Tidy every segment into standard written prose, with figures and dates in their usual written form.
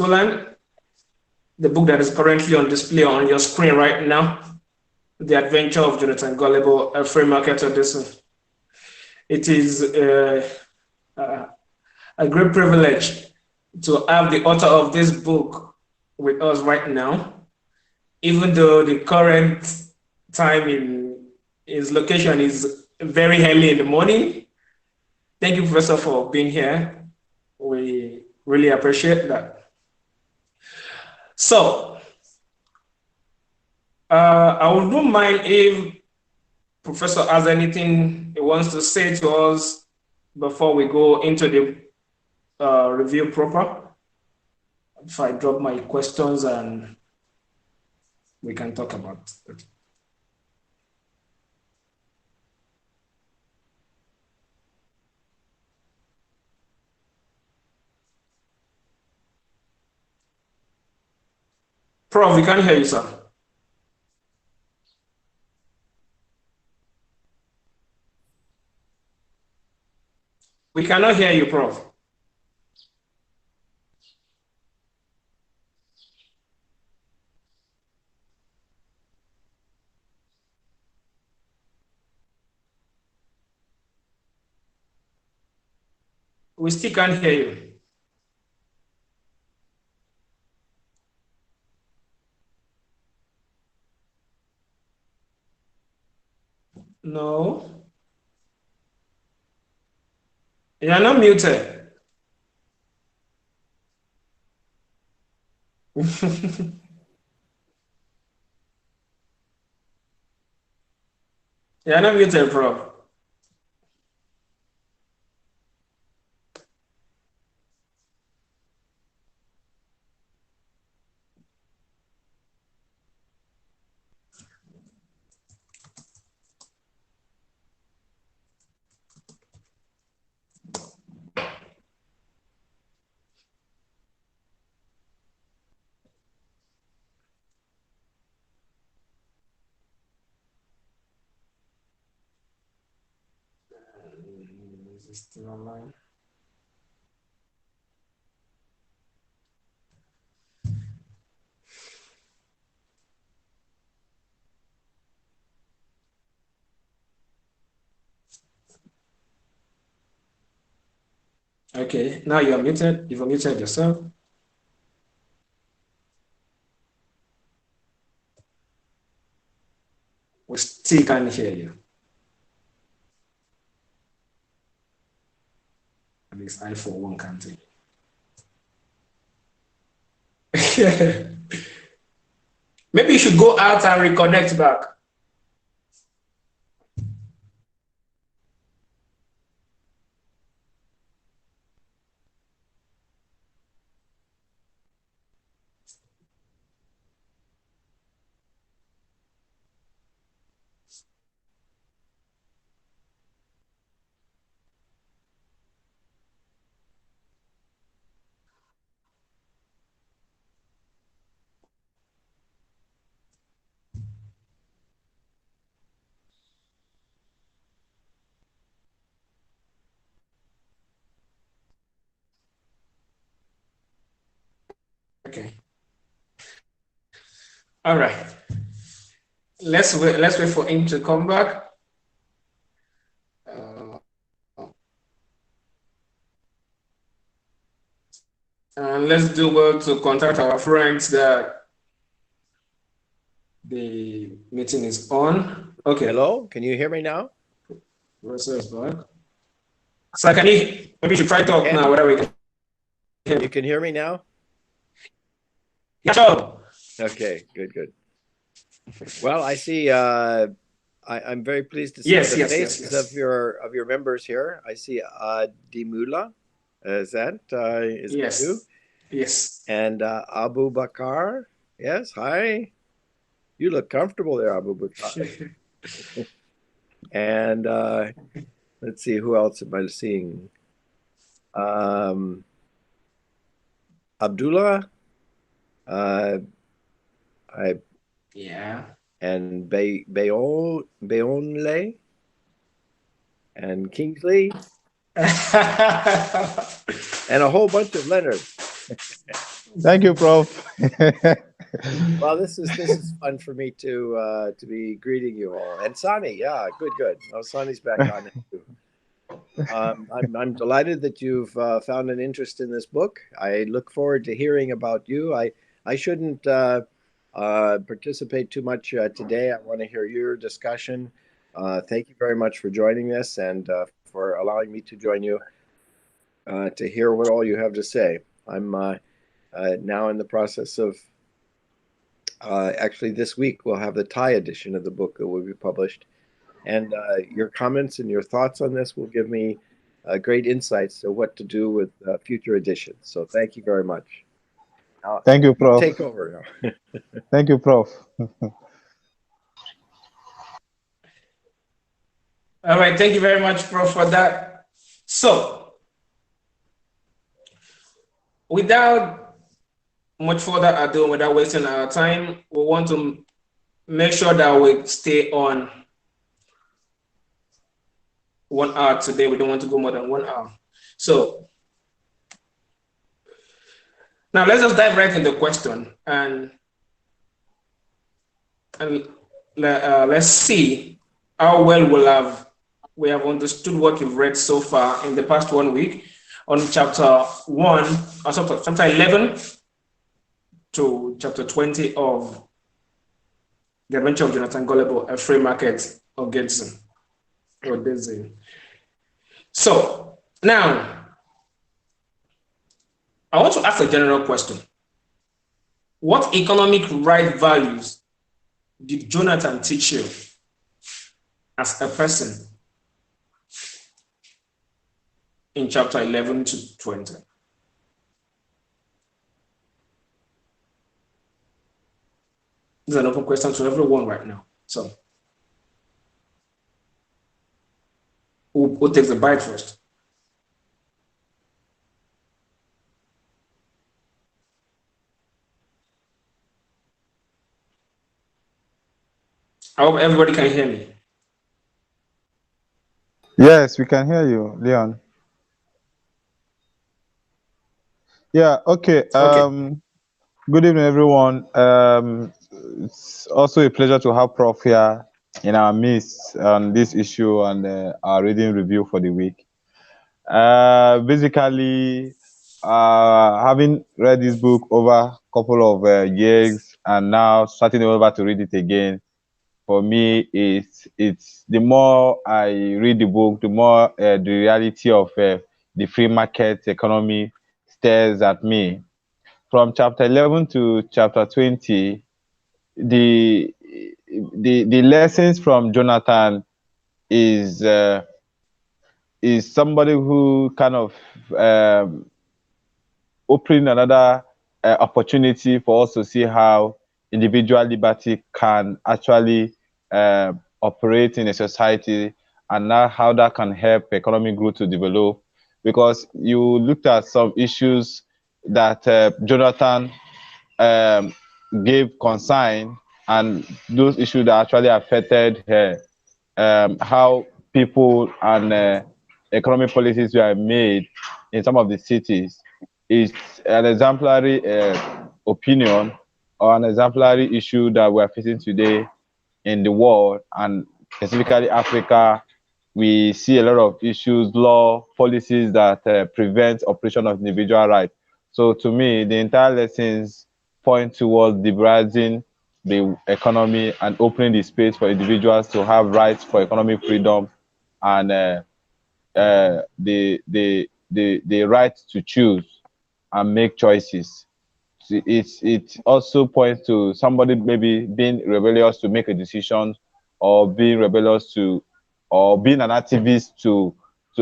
Tolan, the book that is currently on display on your screen right now, The Adventure of Jonathan Gullible, a free market edition. It is a great privilege to have the author of this book with us right now, even though the current time in his location is very early in the morning. Thank you, Professor, for being here. We really appreciate that. So, I would not mind if Professor has anything he wants to say to us before we go into the review proper. If I drop my questions and we can talk about it. Prof, we can't hear you, sir. We cannot hear you, Prof. We still can't hear you. No. You are not muted. You are not muted, Prof. Is it still online? Okay, now you are muted. You've muted yourself. We still can't hear you. At least I, for one, can't hear. Maybe you should go out and reconnect back. Okay. All right. Let's wait for him to come back. And let's do well to contact our friends that the meeting is on. Okay. Hello, can you hear me now? So can you maybe you should try talk now, whatever we can hear. You can hear me now? Yeah, sure. Okay, good. Well, I see I'm very pleased to see the faces of your members here. I see Dimula. Is that you? Yes. And Abu Bakar. Yes, hi. You look comfortable there, Abu Bakar. And let's see, who else am I seeing? Abdullah. And Bayonle and Kingsley and a whole bunch of Leonards. Thank you, Prof. Well, this is fun for me to be greeting you all. And Sani, yeah, good. Oh, Sani's back on it too. I'm delighted that you've found an interest in this book. I look forward to hearing about you. I shouldn't participate too much today. I want to hear your discussion. Thank you very much for joining this and for allowing me to join you to hear what all you have to say. I'm now in the process of actually this week we'll have the Thai edition of the book that will be published. And your comments and your thoughts on this will give me great insights to what to do with future editions. So thank you very much. Thank you, You Prof. take over now. Thank you, Prof. All right, thank you very much, Prof, for that. So, without much further ado, without wasting our time, we want to make sure that we stay on 1 hour today. We don't want to go more than 1 hour. So, now let's just dive right into the question and let's see how well we have understood what we've read so far in the past 1 week on chapter 1, or chapter 11 to chapter 20 of The Adventure of Jonathan Gullible, A Free Market of Gedson, or Dizzy. So now, I want to ask a general question. What economic right values did Jonathan teach you as a person in chapter 11 to 20? This is an open question to everyone right now. So, who takes the bite first? I hope everybody can hear me. Yes, we can hear you, Leon. Yeah, okay. Okay. Good evening, everyone. It's also a pleasure to have Prof here in our midst on this issue and our reading review for the week. Basically, having read this book over a couple of years and now starting over to read it again, for me, it's the more I read the book, the more the reality of the free market economy stares at me. From chapter 11 to chapter 20, the the lessons from Jonathan is somebody who kind of opening another opportunity for us to see how individual liberty can actually operate in a society, and now how that can help economic growth to develop. Because you looked at some issues that Jonathan gave concern, and those issues that actually affected how people and economic policies were made in some of the cities. Is an exemplary opinion or an exemplary issue that we're facing today in the world, and specifically Africa. We see a lot of issues, law, policies that prevent operation of individual rights. So to me, the entire lessons point towards liberalizing the economy and opening the space for individuals to have rights for economic freedom and the right to choose and make choices. It also points to somebody maybe being rebellious to make a decision, or being rebellious to, or being an activist to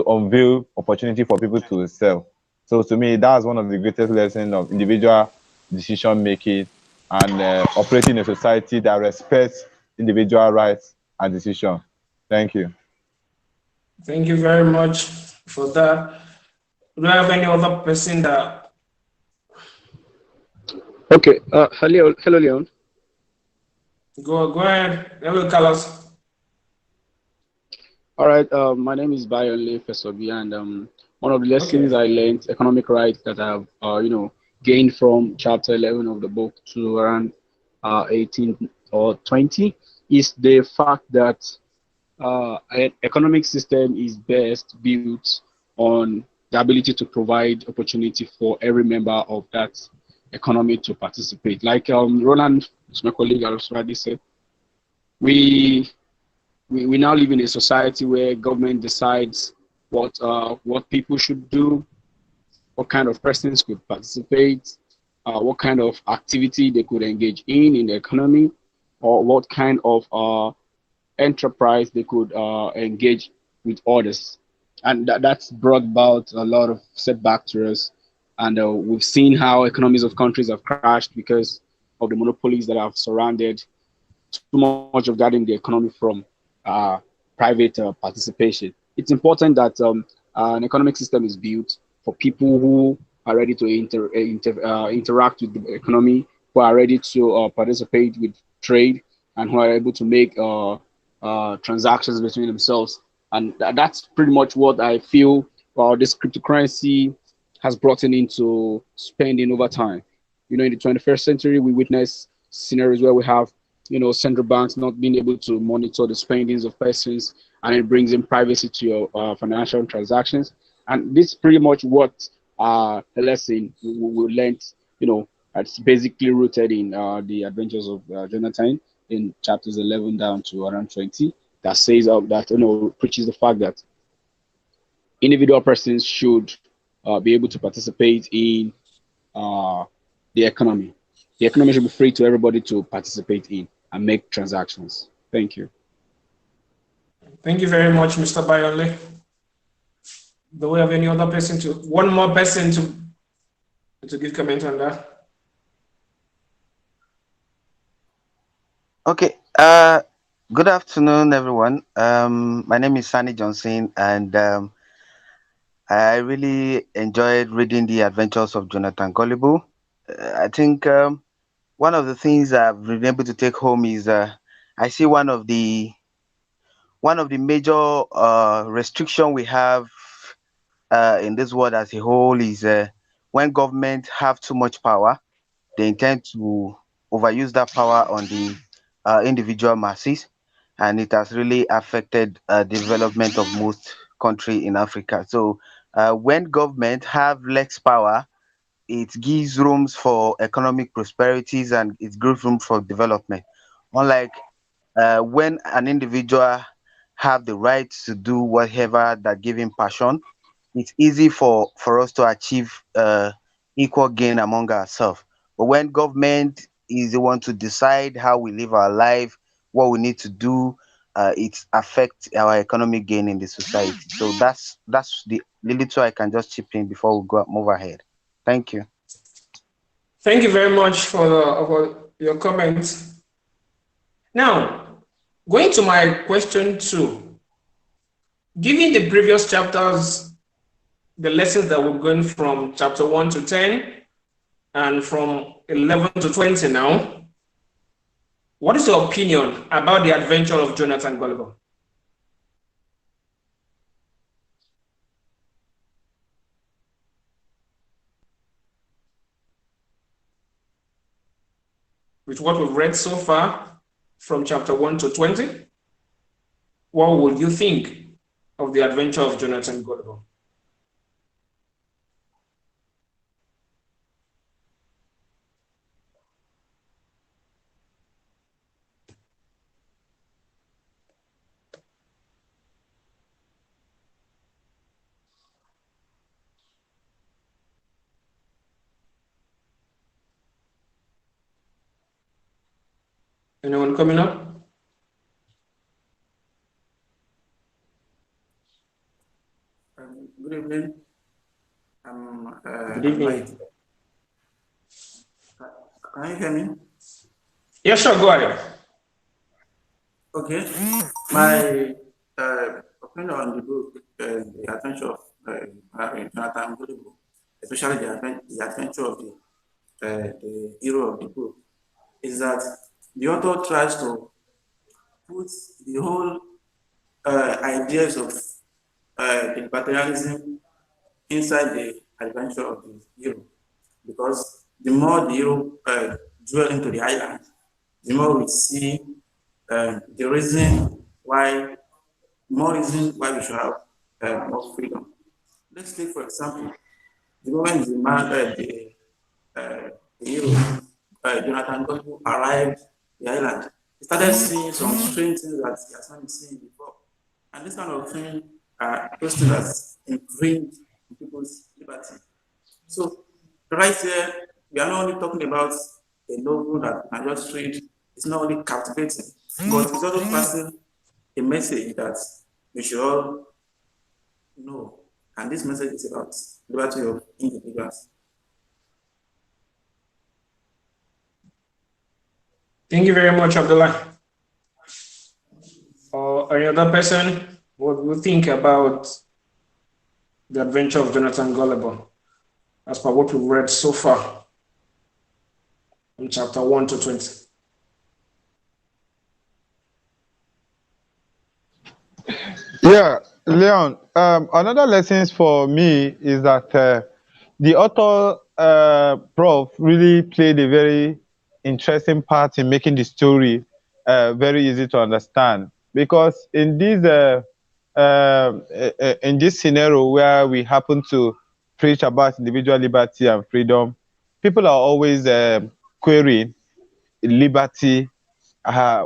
unveil opportunity for people to sell. So to me, that's one of the greatest lessons of individual decision making and operating in a society that respects individual rights and decision. Thank you. Thank you very much for that. Do I have any other person that? Okay. Hello, Leon. Go ahead. Hello, Carlos. All right. My name is Bayonle Fesobi, and one of the lessons Okay. I learned, economic rights that I have, gained from chapter 11 of the book to around 18 or 20 is the fact that an economic system is best built on the ability to provide opportunity for every member of that economy to participate. Like Roland, my colleague, already said, we, we now live in a society where government decides what people should do, what kind of persons could participate, what kind of activity they could engage in the economy, or what kind of enterprise they could engage with others. And that's brought about a lot of setback to us. And we've seen how economies of countries have crashed because of the monopolies that have surrounded too much of guarding the economy from uh, private participation. It's important that an economic system is built for people who are ready to interact with the economy, who are ready to participate with trade, and who are able to make transactions between themselves. And that's pretty much what I feel this cryptocurrency has brought into spending over time. In the 21st century, we witness scenarios where we have central banks not being able to monitor the spendings of persons, and it brings in privacy to your financial transactions. And this is pretty much what the lesson we learned. It's basically rooted in the adventures of Jonathan in chapters 11 down to around 20, that says that preaches the fact that individual persons should be able to participate in uh, the economy. The economy should be free to everybody to participate in and make transactions. Thank you. Thank you very much, Mr. Bayonle. Do we have any other person one more person to give comment on that? Okay. Good afternoon, everyone. My name is Sunny Johnson, and I really enjoyed reading the adventures of Jonathan Gullible. I think one of the things I've been able to take home is I see one of the major restriction we have in this world as a whole is when government have too much power, they intend to overuse that power on the individual masses, and it has really affected development of most country in Africa. So when government have less power, it gives rooms for economic prosperities and it gives room for development. Unlike when an individual have the right to do whatever that give him passion, it's easy for us to achieve equal gain among ourselves. But when government is the one to decide how we live our life, what we need to do, it affects our economic gain in the society. So that's the little I can just chip in before we go move ahead. Thank you. Thank you very much for your comments. Now, going to my question 2. Given the previous chapters, the lessons that we're going from chapter 1 to 10 and from 11 to 20 now, what is your opinion about the adventure of Jonathan Gullible? With what we've read so far from chapter 1 to 20, what would you think of the adventure of Jonathan Gullible? Anyone coming up? Good evening. Good evening. Can you hear me? Yeah, sure, go ahead. Okay. My opinion on the book, The Adventure of Jonathan Gullible, especially the adventure of the hero of the book, is that the author tries to put the whole ideas of the materialism inside the adventure of the hero. because the more the hero dwell into the island, the more we see the reason why, more reason why we should have more freedom. Let's take, for example, the moment the man, the hero, Jonathan Gullible arrived the island, he started seeing some strange things that he has not seen before. And this kind of thing are those things that infringe people's liberty. So right here, we are not only talking about a novel that I just read, it's not only captivating, but it's also passing a message that we should all know. And this message is about liberty of individuals. Thank you very much, Abdullah. Or any other person, what do you think about the adventure of Jonathan Gullible as per what we've read so far in chapter 1 to 20? Yeah, Leon. Another lessons for me is that the author, Prof, really played a very interesting part in making the story very easy to understand. Because in this scenario where we happen to preach about individual liberty and freedom, people are always querying liberty.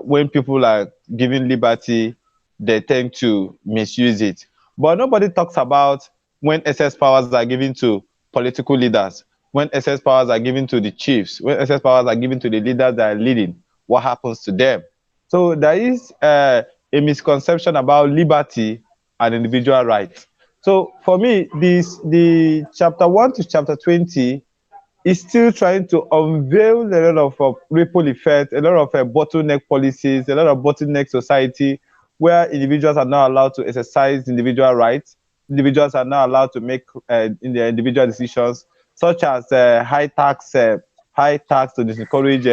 When people are given liberty, they tend to misuse it. But nobody talks about when excess powers are given to political leaders, when excess powers are given to the chiefs, when excess powers are given to the leaders that are leading, what happens to them? So there is a misconception about liberty and individual rights. So for me, the chapter 1 to chapter 20 is still trying to unveil a lot of ripple effects, a lot of bottleneck policies, a lot of bottleneck society where individuals are not allowed to exercise individual rights. Individuals are not allowed to make in their individual decisions, such as high tax to discourage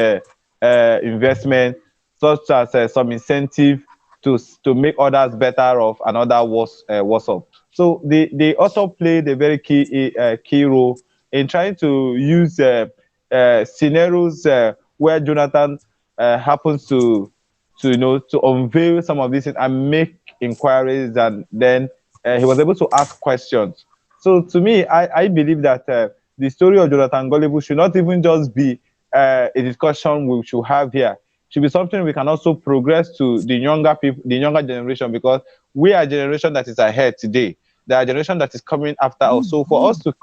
investment, such as some incentive to make others better off and other worse off. So they also played a very key role in trying to use scenarios where Jonathan happens to unveil some of these things and make inquiries, and then he was able to ask questions. So to me, I believe that the story of Jonathan Gullible should not even just be a discussion we should have here. It should be something we can also progress to the younger people, the younger generation, because we are a generation that is ahead today. There are a generation that is coming after us. So for us to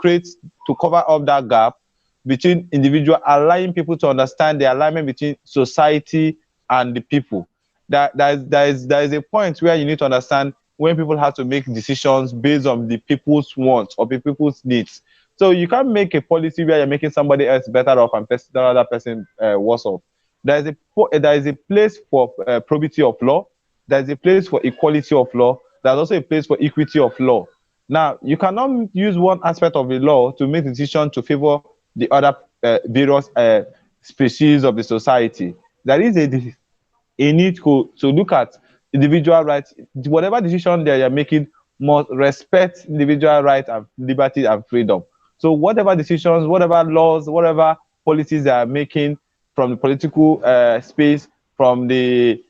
cover up that gap between individual, allowing people to understand the alignment between society and the people. There is a point where you need to understand when people have to make decisions based on the people's wants or the people's needs. So you can't make a policy where you're making somebody else better off and the other person worse off. There is a place for probity of law. There's a place for equality of law. There's also a place for equity of law. Now, you cannot use one aspect of the law to make decision to favor the other various species of the society. There is a need to look at individual rights. Whatever decision they are making must respect individual rights and liberty and freedom. So whatever decisions, whatever laws, whatever policies they are making from the political space, from the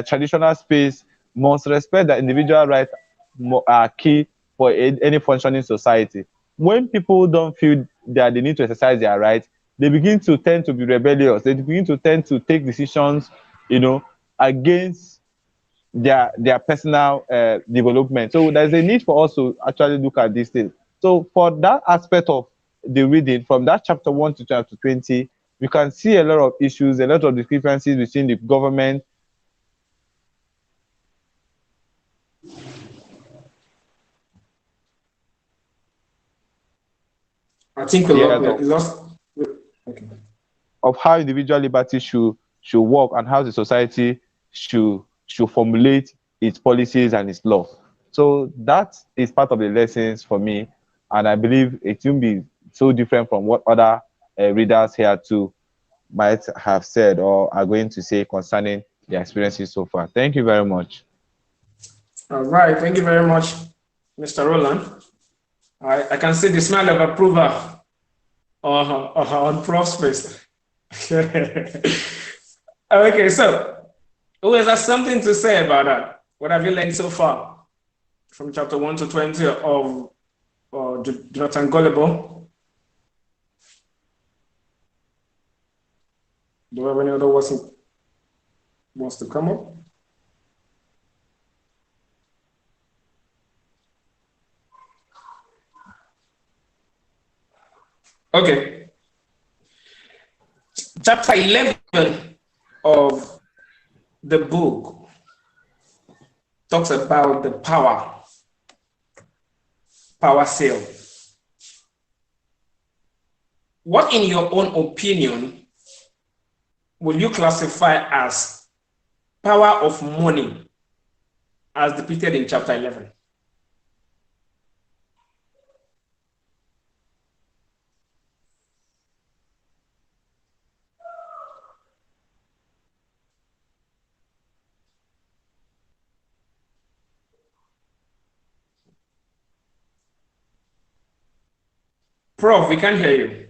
traditional space, must respect that individual rights are key for any functioning society. When people don't feel that they need to exercise their rights, they begin to tend to be rebellious. They begin to tend to take decisions, against their personal development. So there's a need for us to actually look at these things. So for that aspect of the reading, from that chapter 1 to chapter 20, you can see a lot of issues, a lot of discrepancies between the government. I think we lost. Okay. Of how individual liberty should work and how the society should formulate its policies and its law. So that is part of the lessons for me, and I believe it won't be so different from what other readers here too might have said or are going to say concerning their experiences so far. Thank you very much. All right. Thank you very much, Mr. Roland. I can see the smile of approval on Prof's face. Okay, so who has something to say about that? What have you learned so far from chapter 1 to 20 of Jonathan Gullible? Do you have any other words wants to come up? Okay. Chapter 11 of the book talks about the power sale. What, in your own opinion, will you classify as power of money as depicted in chapter 11? Prof, we can't hear you.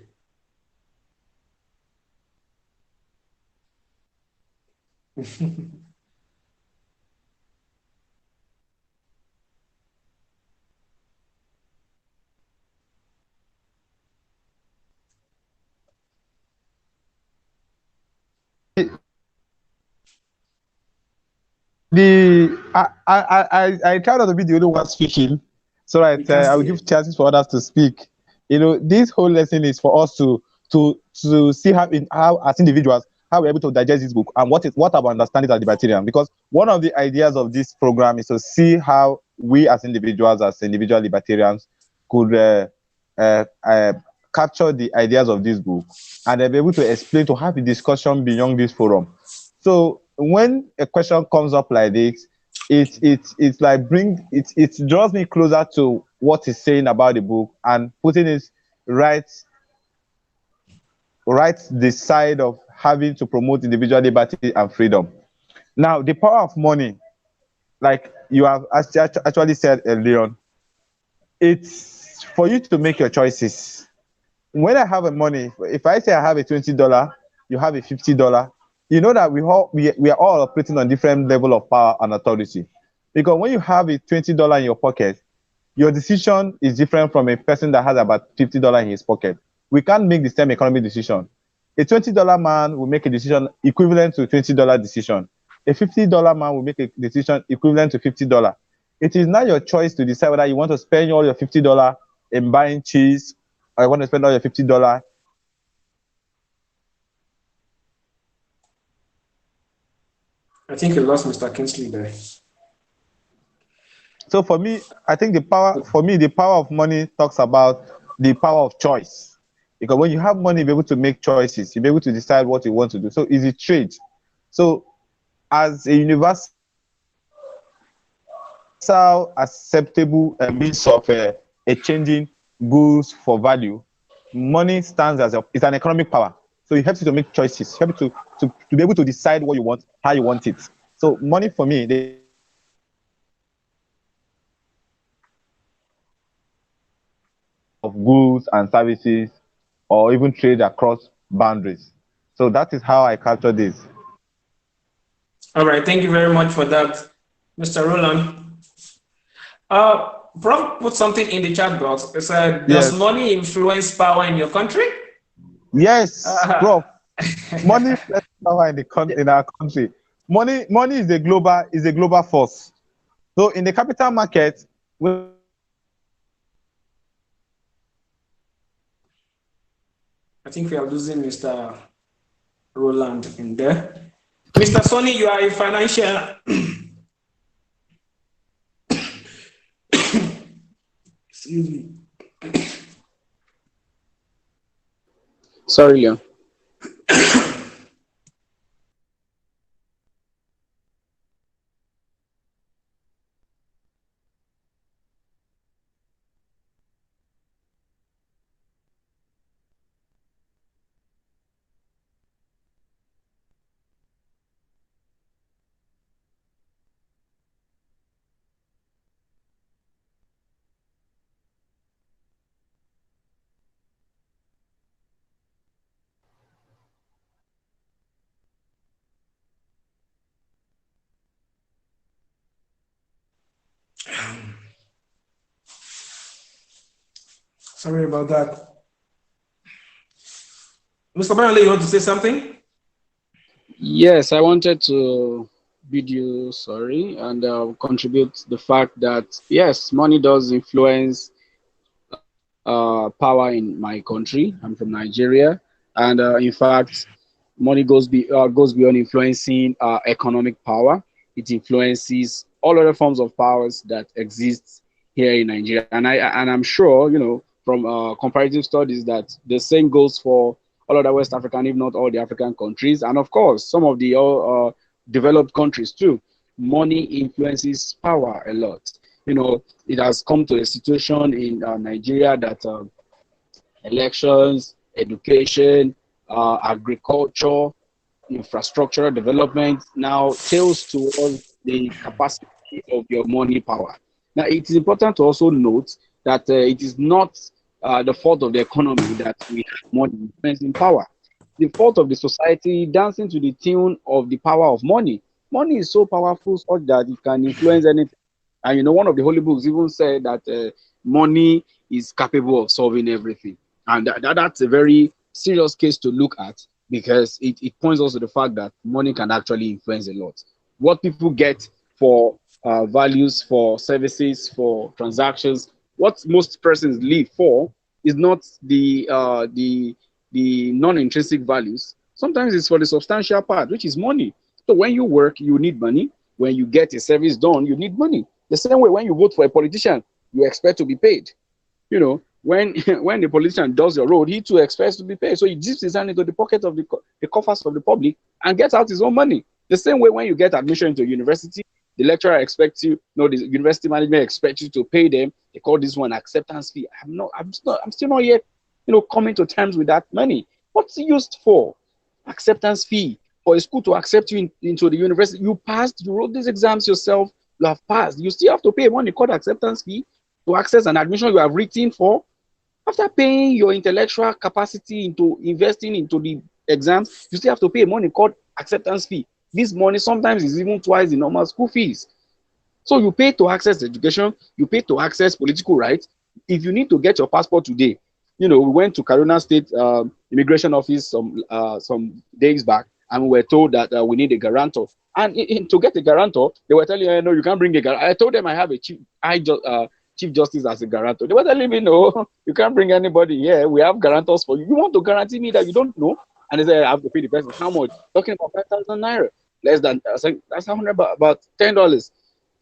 I try not to be the only one speaking, so that I will give chances for others to speak. This whole lesson is for us to see how as individuals how we're able to digest this book and what our understanding as libertarian. Because one of the ideas of this program is to see how we as individuals, as individual libertarians, could capture the ideas of this book and be able to explain, to have a discussion beyond this forum. So when a question comes up like this, it's like it draws me closer to what he's saying about the book and putting it right the side of having to promote individual liberty and freedom. Now, the power of money, like you have actually said earlier, it's for you to make your choices. When I have a money, if I say I have a $20, you have a $50, you know that we are all operating on different level of power and authority. Because when you have a $20 in your pocket, your decision is different from a person that has about $50 in his pocket. We can't make the same economic decision. A $20 man will make a decision equivalent to a $20 decision. A $50 man will make a decision equivalent to $50. It is now your choice to decide whether you want to spend all your $50 in buying cheese, or you want to spend all your $50. I think you lost Mr. Kingsley there. So for me, I think the power of money talks about the power of choice. Because when you have money, you'll be able to make choices. You'll be able to decide what you want to do. So it's a trade. So as a universal acceptable means of exchanging goods for value, money stands as it's an economic power. So it helps you to make choices. It helps you to be able to decide what you want, how you want it. So money for me, of goods and services, or even trade across boundaries. So that is how I capture this. All right, thank you very much for that, Mr. Roland. Prof put something in the chat box. It said, does money influence power in your country? Yes, Prof. Money influences power in our country. Money is a global force. So in the capital market, I think we are losing Mr. Roland in there. Mr. Sonny, you are a financial excuse me. Sorry, Leon. Sorry about that. Mr. Manley, you want to say something? Yes, I wanted to bid you sorry and contribute the fact that yes, money does influence power in my country. I'm from Nigeria, and in fact, money goes beyond influencing economic power. It influences all other forms of powers that exist here in Nigeria, and I'm sure from comparative studies that the same goes for all other West African, if not all the African countries, and of course some of the developed countries too. Money influences power a lot. It has come to a situation in Nigeria that elections, education, agriculture, infrastructural development now tails towards the capacity of your money power. Now, it is important to also note that it is not the fault of the economy that we have money influencing power. The fault of the society dancing to the tune of the power of money. Money is so powerful such that it can influence anything. And one of the holy books even said that money is capable of solving everything. And that's a very serious case to look at because it points also to the fact that money can actually influence a lot. What people get for values, for services, for transactions, what most persons live for is not the non-intrinsic values. Sometimes it's for the substantial part, which is money. So when you work, you need money. When you get a service done, you need money. The same way when you vote for a politician, you expect to be paid. When when the politician does your road, he too expects to be paid. So he dips his hand into the pocket of the coffers of the public and gets out his own money. The same way when you get admission into a university, the lecturer expects the university management expects you to pay them. They call this one acceptance fee. I'm still not yet, coming to terms with that money. What's it used for? Acceptance fee for a school to accept you into the university. You passed, you wrote these exams yourself, you have passed. You still have to pay money called acceptance fee to access an admission you have written for. After paying your intellectual capacity into investing into the exams, you still have to pay money called acceptance fee. This money sometimes is even twice the normal school fees. So you pay to access education, you pay to access political rights. If you need to get your passport today, we went to Kaduna State Immigration Office some days back, and we were told that we need a guarantor. And to get a guarantor, they were telling you, no, you can't bring a guarantor. I told them I have a Chief Justice as a guarantor. They were telling me, no, you can't bring anybody here. We have guarantors for you. You want to guarantee me that you don't know? And they said, I have to pay the person. How much? Talking about 5,000 naira. Less than, that's about $10.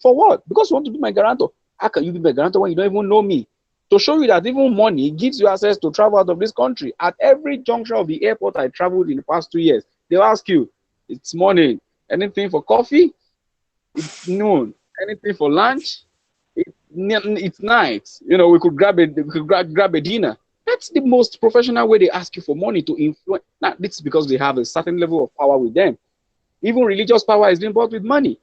For what? Because you want to be my guarantor. How can you be my guarantor when you don't even know me? To show you that even money gives you access to travel out of this country. At every juncture of the airport I traveled in the past 2 years, they'll ask you, it's morning, anything for coffee? It's noon, anything for lunch? It's night. We could grab a dinner. That's the most professional way they ask you for money to influence. Now, this is because they have a certain level of power with them. Even religious power is being bought with money.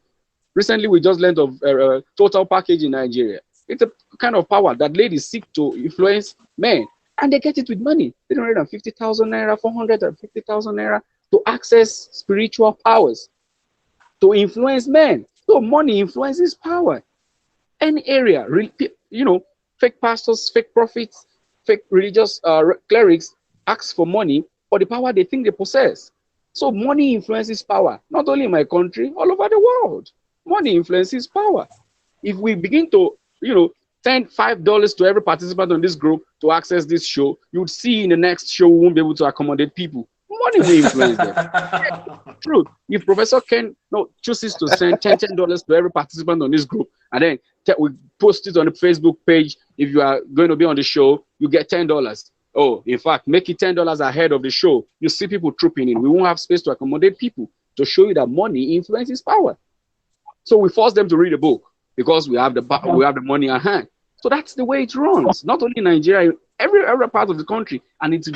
Recently, we just learned of a total package in Nigeria. It's a kind of power that ladies seek to influence men, and they get it with money. 350,000 naira, 450,000 naira to access spiritual powers, to influence men. So money influences power. Any area, fake pastors, fake prophets, fake religious clerics ask for money for the power they think they possess. So money influences power, not only in my country, all over the world. Money influences power. If we begin to, send $5 to every participant on this group to access this show, you would see in the next show we won't be able to accommodate people. Money will influence them. True. If Professor Ken chooses to send $10 to every participant on this group, and then we post it on the Facebook page, if you are going to be on the show, you get $10. Oh, in fact, make it $10 ahead of the show. You see people trooping in. We won't have space to accommodate people, to show you that money influences power. So we force them to read a book because we have the money at hand. So that's the way it runs. Not only in Nigeria, every part of the country, and it's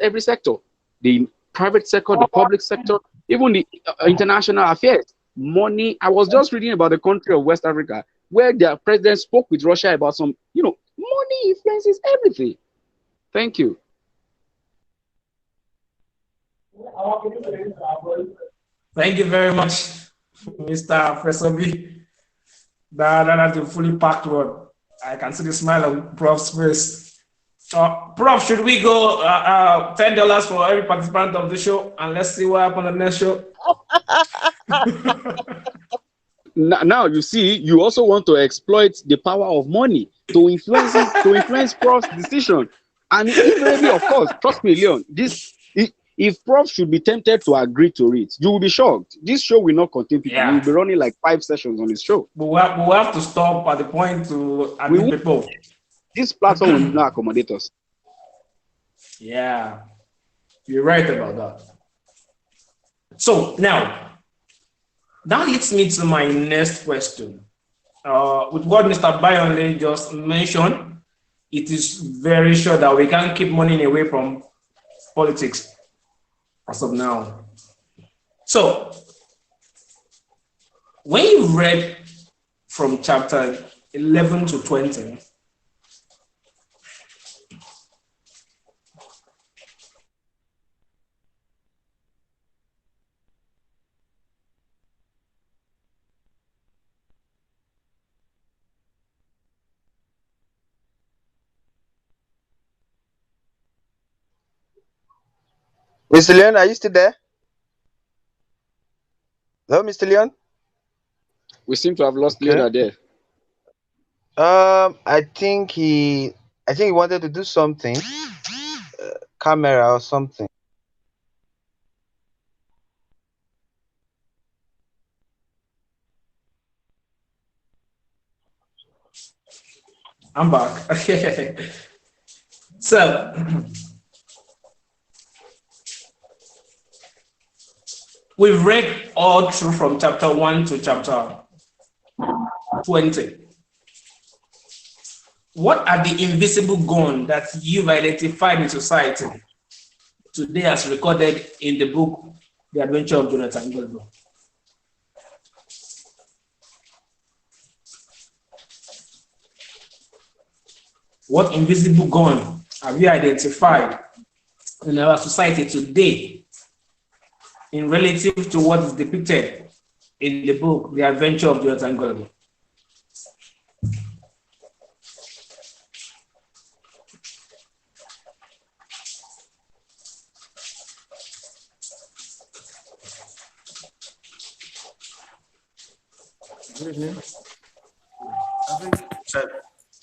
every sector. The private sector, the public sector, even the international affairs. Money. I was just reading about the country of West Africa where their president spoke with Russia about some, money influences everything. Thank you. Thank you very much, Mr. Professor B. That's a fully packed one. I can see the smile on Prof's face. Prof, should we go $10 for every participant of the show and let's see what happens on the next show? Now you see, you also want to exploit the power of money to influence Prof's decision. And invariably, of course, trust me, Leon, if Prof should be tempted to agree to it, you will be shocked. This show will not contain people. Yeah. We'll be running like 5 sessions on this show. But we'll have to stop at the point to admit people. This platform will not accommodate us. Yeah, you're right about that. So now leads me to my next question. With what Mr. Bayonle just mentioned, it is very sure that we can't keep money away from politics as of now. So when you read from chapter 11 to 20, Mr. Leon, are you still there? Hello, Mr. Leon? We seem to have lost leader there. I think he wanted to do something, camera or something. I'm back. So we've read all through from chapter 1 to chapter 20. What are the invisible goals that you've identified in society today as recorded in the book, The Adventure of Jonathan Gullible? What invisible goal have you identified in our society today in relative to what is depicted in the book, The Adventure of Jonathan Gullible? Good evening. I think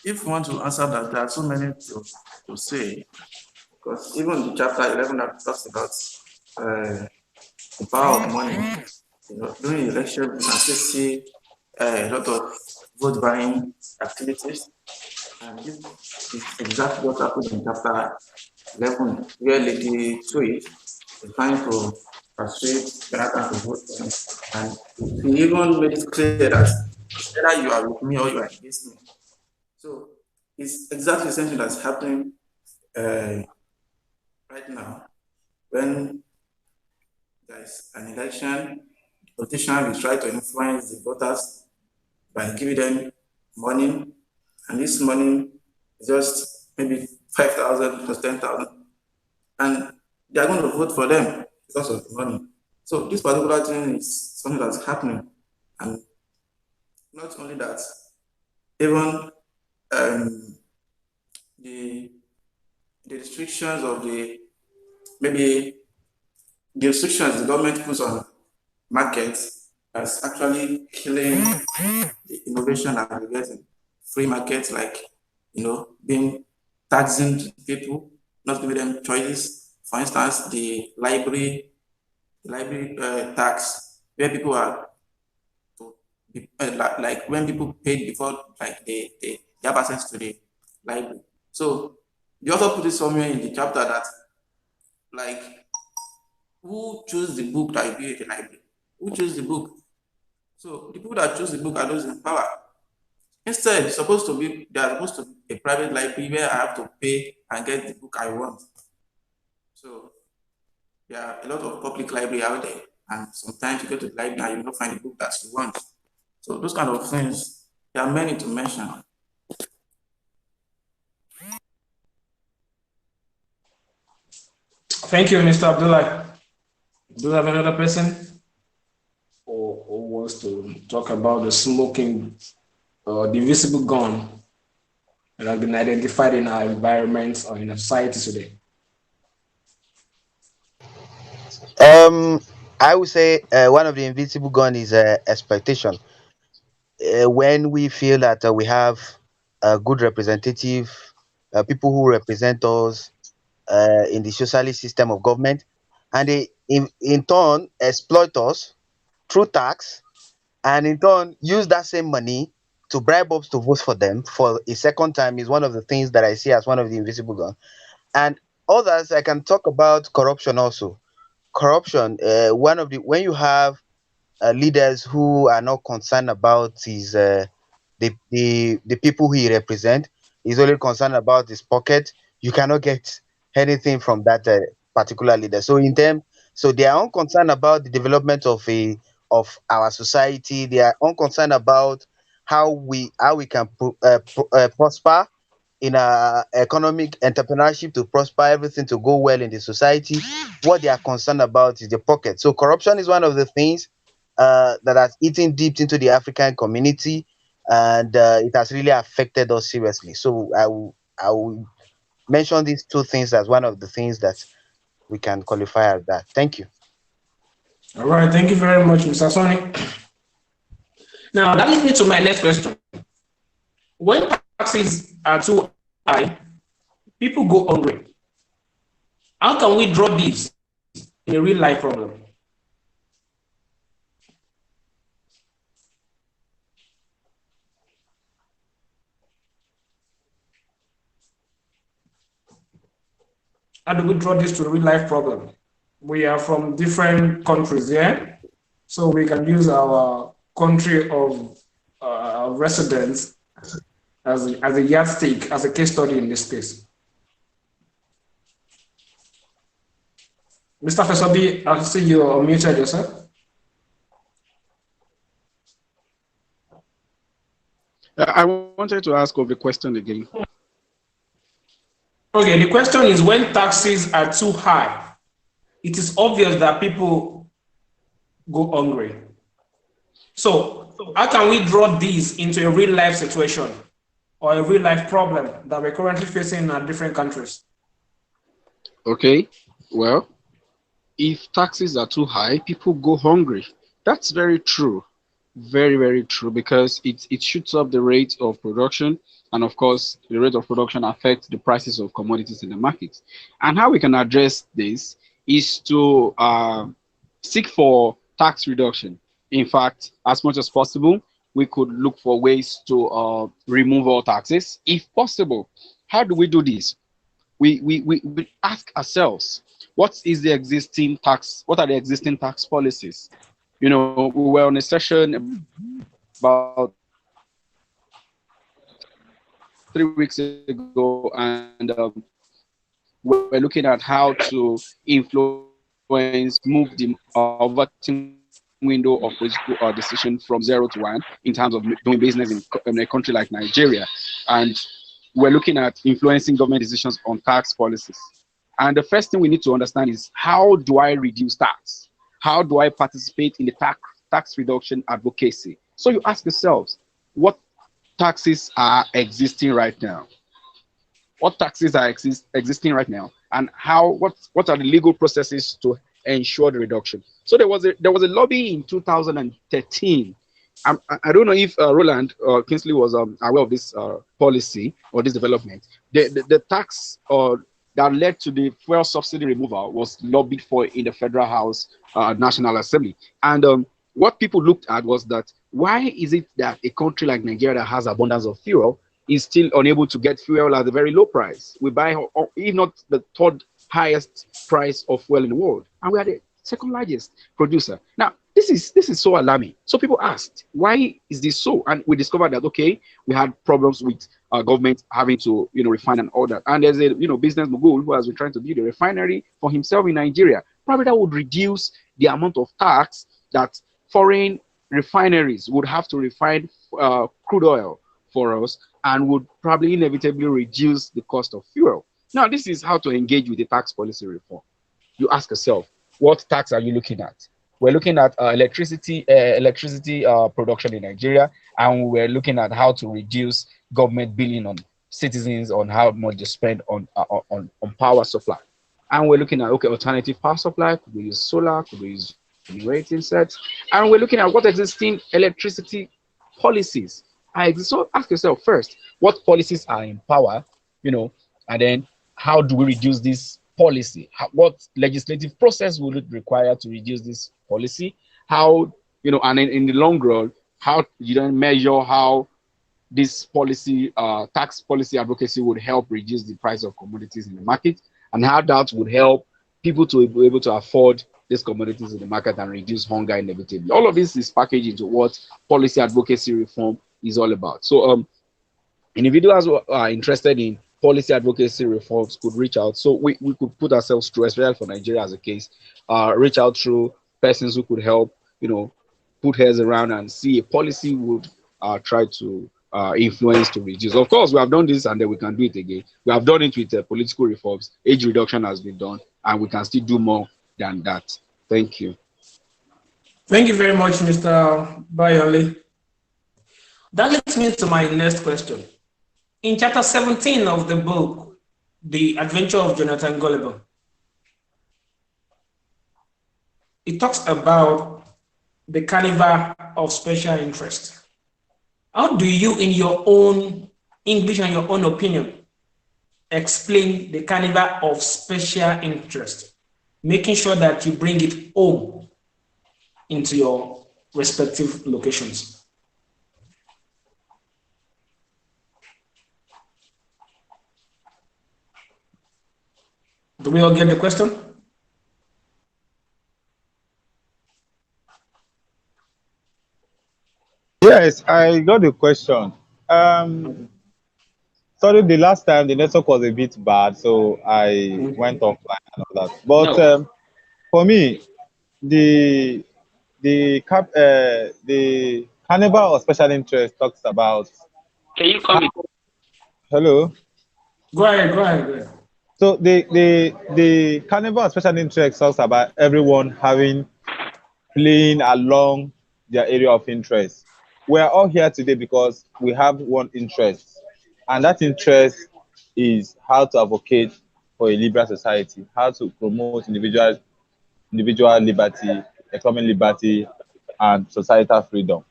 if you want to answer that, there are so many to say, because even the chapter 11 that talks about the power of money, during election, you can still see a lot of vote buying activities. And this is exactly what happened in chapter 11, where Lady Tui is trying to persuade Jonathan to vote for him. And he even made it clear that either you are with me or you are against me. So it's exactly the same thing that's happening right now. When there's an election, the politician will try to influence the voters by giving them money, and this money is just maybe 5,000 plus 10,000, and they are going to vote for them because of the money. So this particular thing is something that's happening, and not only that, even the restrictions of maybe the restrictions the government puts on markets is actually killing the innovation that we get in free markets, like being taxing people, not giving them choices. For instance, the library tax, where people are to be, like when people paid before, like they have access to the library. So the author put it somewhere in the chapter that, like, who choose the book that you be at the library? Who choose the book? So the people that choose the book are those in power. Instead, they are supposed to be a private library where I have to pay and get the book I want. So there are a lot of public library out there, and sometimes you go to the library and you don't find the book that you want. So those kind of things, there are many to mention. Thank you, Mr. Abdullah. Do you have another person who wants to talk about the smoking or the invisible gun that has been identified in our environments or in our society today? I would say one of the invisible gun is expectation. When we feel that we have a good representative, people who represent us in the socialist system of government, and they in turn exploit us through tax, and in turn use that same money to bribe us to vote for them for a second time, is one of the things that I see as one of the invisible gun. And others, I can talk about corruption also. Corruption, one of the when you have leaders who are not concerned about his the people he represent. He's only concerned about his pocket. You cannot get anything from that particular leader. So in them, so they are unconcerned about the development of our society. They are unconcerned about how we can prosper in economic entrepreneurship, to prosper, everything to go well in the society. What they are concerned about is the pocket. So corruption is one of the things that has eaten deep into the African community, and it has really affected us seriously. So I will mention these two things as one of the things that we can qualify as that. Thank you. All right, thank you very much, Mr. Sonny. Now, that leads me to my next question. When taxes are too high, people go hungry. How can we drop this in a real life problem? How do we draw this to a real life problem? We are from different countries, yeah? So we can use our country of residence as a yardstick, as a case study in this case. Mr. Fesobi, I see you unmuted yourself. I wanted to ask of the question again. Okay, the question is, when taxes are too high, it is obvious that people go hungry. So how can we draw these into a real life situation or a real life problem that we're currently facing in our different countries? Okay, well, if taxes are too high, people go hungry. That's very true. Very, very true, because it shoots up the rate of production. And of course, the rate of production affects the prices of commodities in the market. And how we can address this is to seek for tax reduction. In fact, as much as possible, we could look for ways to remove all taxes if possible. How do we do this? We ask ourselves, what is the existing tax? What are the existing tax policies? You know, we were on a session about 3 weeks ago, and we're looking at how to influence, move the voting window of political decision from 0 to 1 in terms of doing business in a country like Nigeria. And we're looking at influencing government decisions on tax policies. And the first thing we need to understand is, how do I reduce tax? How do I participate in the tax reduction advocacy? So you ask yourselves, what taxes are existing right now? What taxes are existing right now, and what are the legal processes to ensure the reduction? So there was a lobby in 2013. I don't know if Roland or Kingsley was aware of this policy or this development. The tax that led to the fuel subsidy removal was lobbied for in the Federal House National Assembly. And what people looked at was that, why is it that a country like Nigeria that has abundance of fuel is still unable to get fuel at a very low price? We buy, if not the third highest price of fuel in the world, and we are the second largest producer. Now, this is so alarming. So people asked, why is this so? And we discovered that, okay, we had problems with government having to refine and all that. And there's a business mogul who has been trying to build a refinery for himself in Nigeria. Probably that would reduce the amount of tax that foreign refineries would have to refine crude oil for us, and would probably inevitably reduce the cost of fuel. Now, this is how to engage with the tax policy reform. You ask yourself, what tax are you looking at? we're looking at electricity production in Nigeria, and we're looking at how to reduce government billing on citizens on how much they spend on power supply. And we're looking at, okay, alternative power supply. Could we use solar? Could we use generating sets? And we're looking at what existing electricity policies are. So ask yourself first, what policies are in power, and then how do we reduce this policy? What legislative process will it require to reduce this policy? How, and in the long run, how you then measure how this policy, tax policy advocacy would help reduce the price of commodities in the market, and how that would help people to be able to afford these commodities in the market and reduce hunger inevitably. All of this is packaged into what policy advocacy reform is all about. So individuals who are interested in policy advocacy reforms could reach out. So we could put ourselves through, especially for Nigeria as a case, reach out through persons who could help, put heads around and see a policy would try to influence to reduce. Of course, we have done this and then we can do it again. We have done it with political reforms. Age reduction has been done, and we can still do more than that. Thank you. Thank you very much, Mr. Bayoli. That leads me to my next question. In chapter 17 of the book, The Adventure of Jonathan Gullible, it talks about the carnival of special interest. How do you, in your own English and your own opinion, explain the carnival of special interest, making sure that you bring it home into your respective locations? Do we all get the question? Yes, I got the question. Sorry, the last time the network was a bit bad, so I went offline and all that. But No. for me, the the carnival of special interest talks about. Can you come in? Hello. Go ahead. Go ahead. So the carnival of special interest talks about everyone playing along their area of interest. We are all here today because we have one interest, and that interest is how to advocate for a liberal society, how to promote individual liberty, economic liberty, and societal freedom.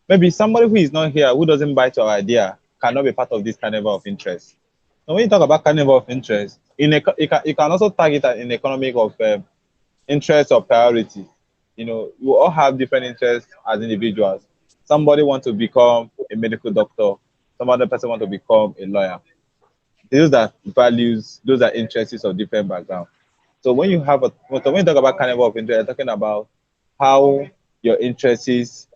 Maybe somebody who is not here, who doesn't buy to our idea, cannot be part of this carnival of interest. Now, when you talk about carnival of interest, you can also tag it in economic of interest or priority. We all have different interests as individuals. Somebody wants to become a medical doctor. Some other person wants to become a lawyer. Those are values, those are interests of different backgrounds. So when you talk about carnival of interest, you're talking about how your interests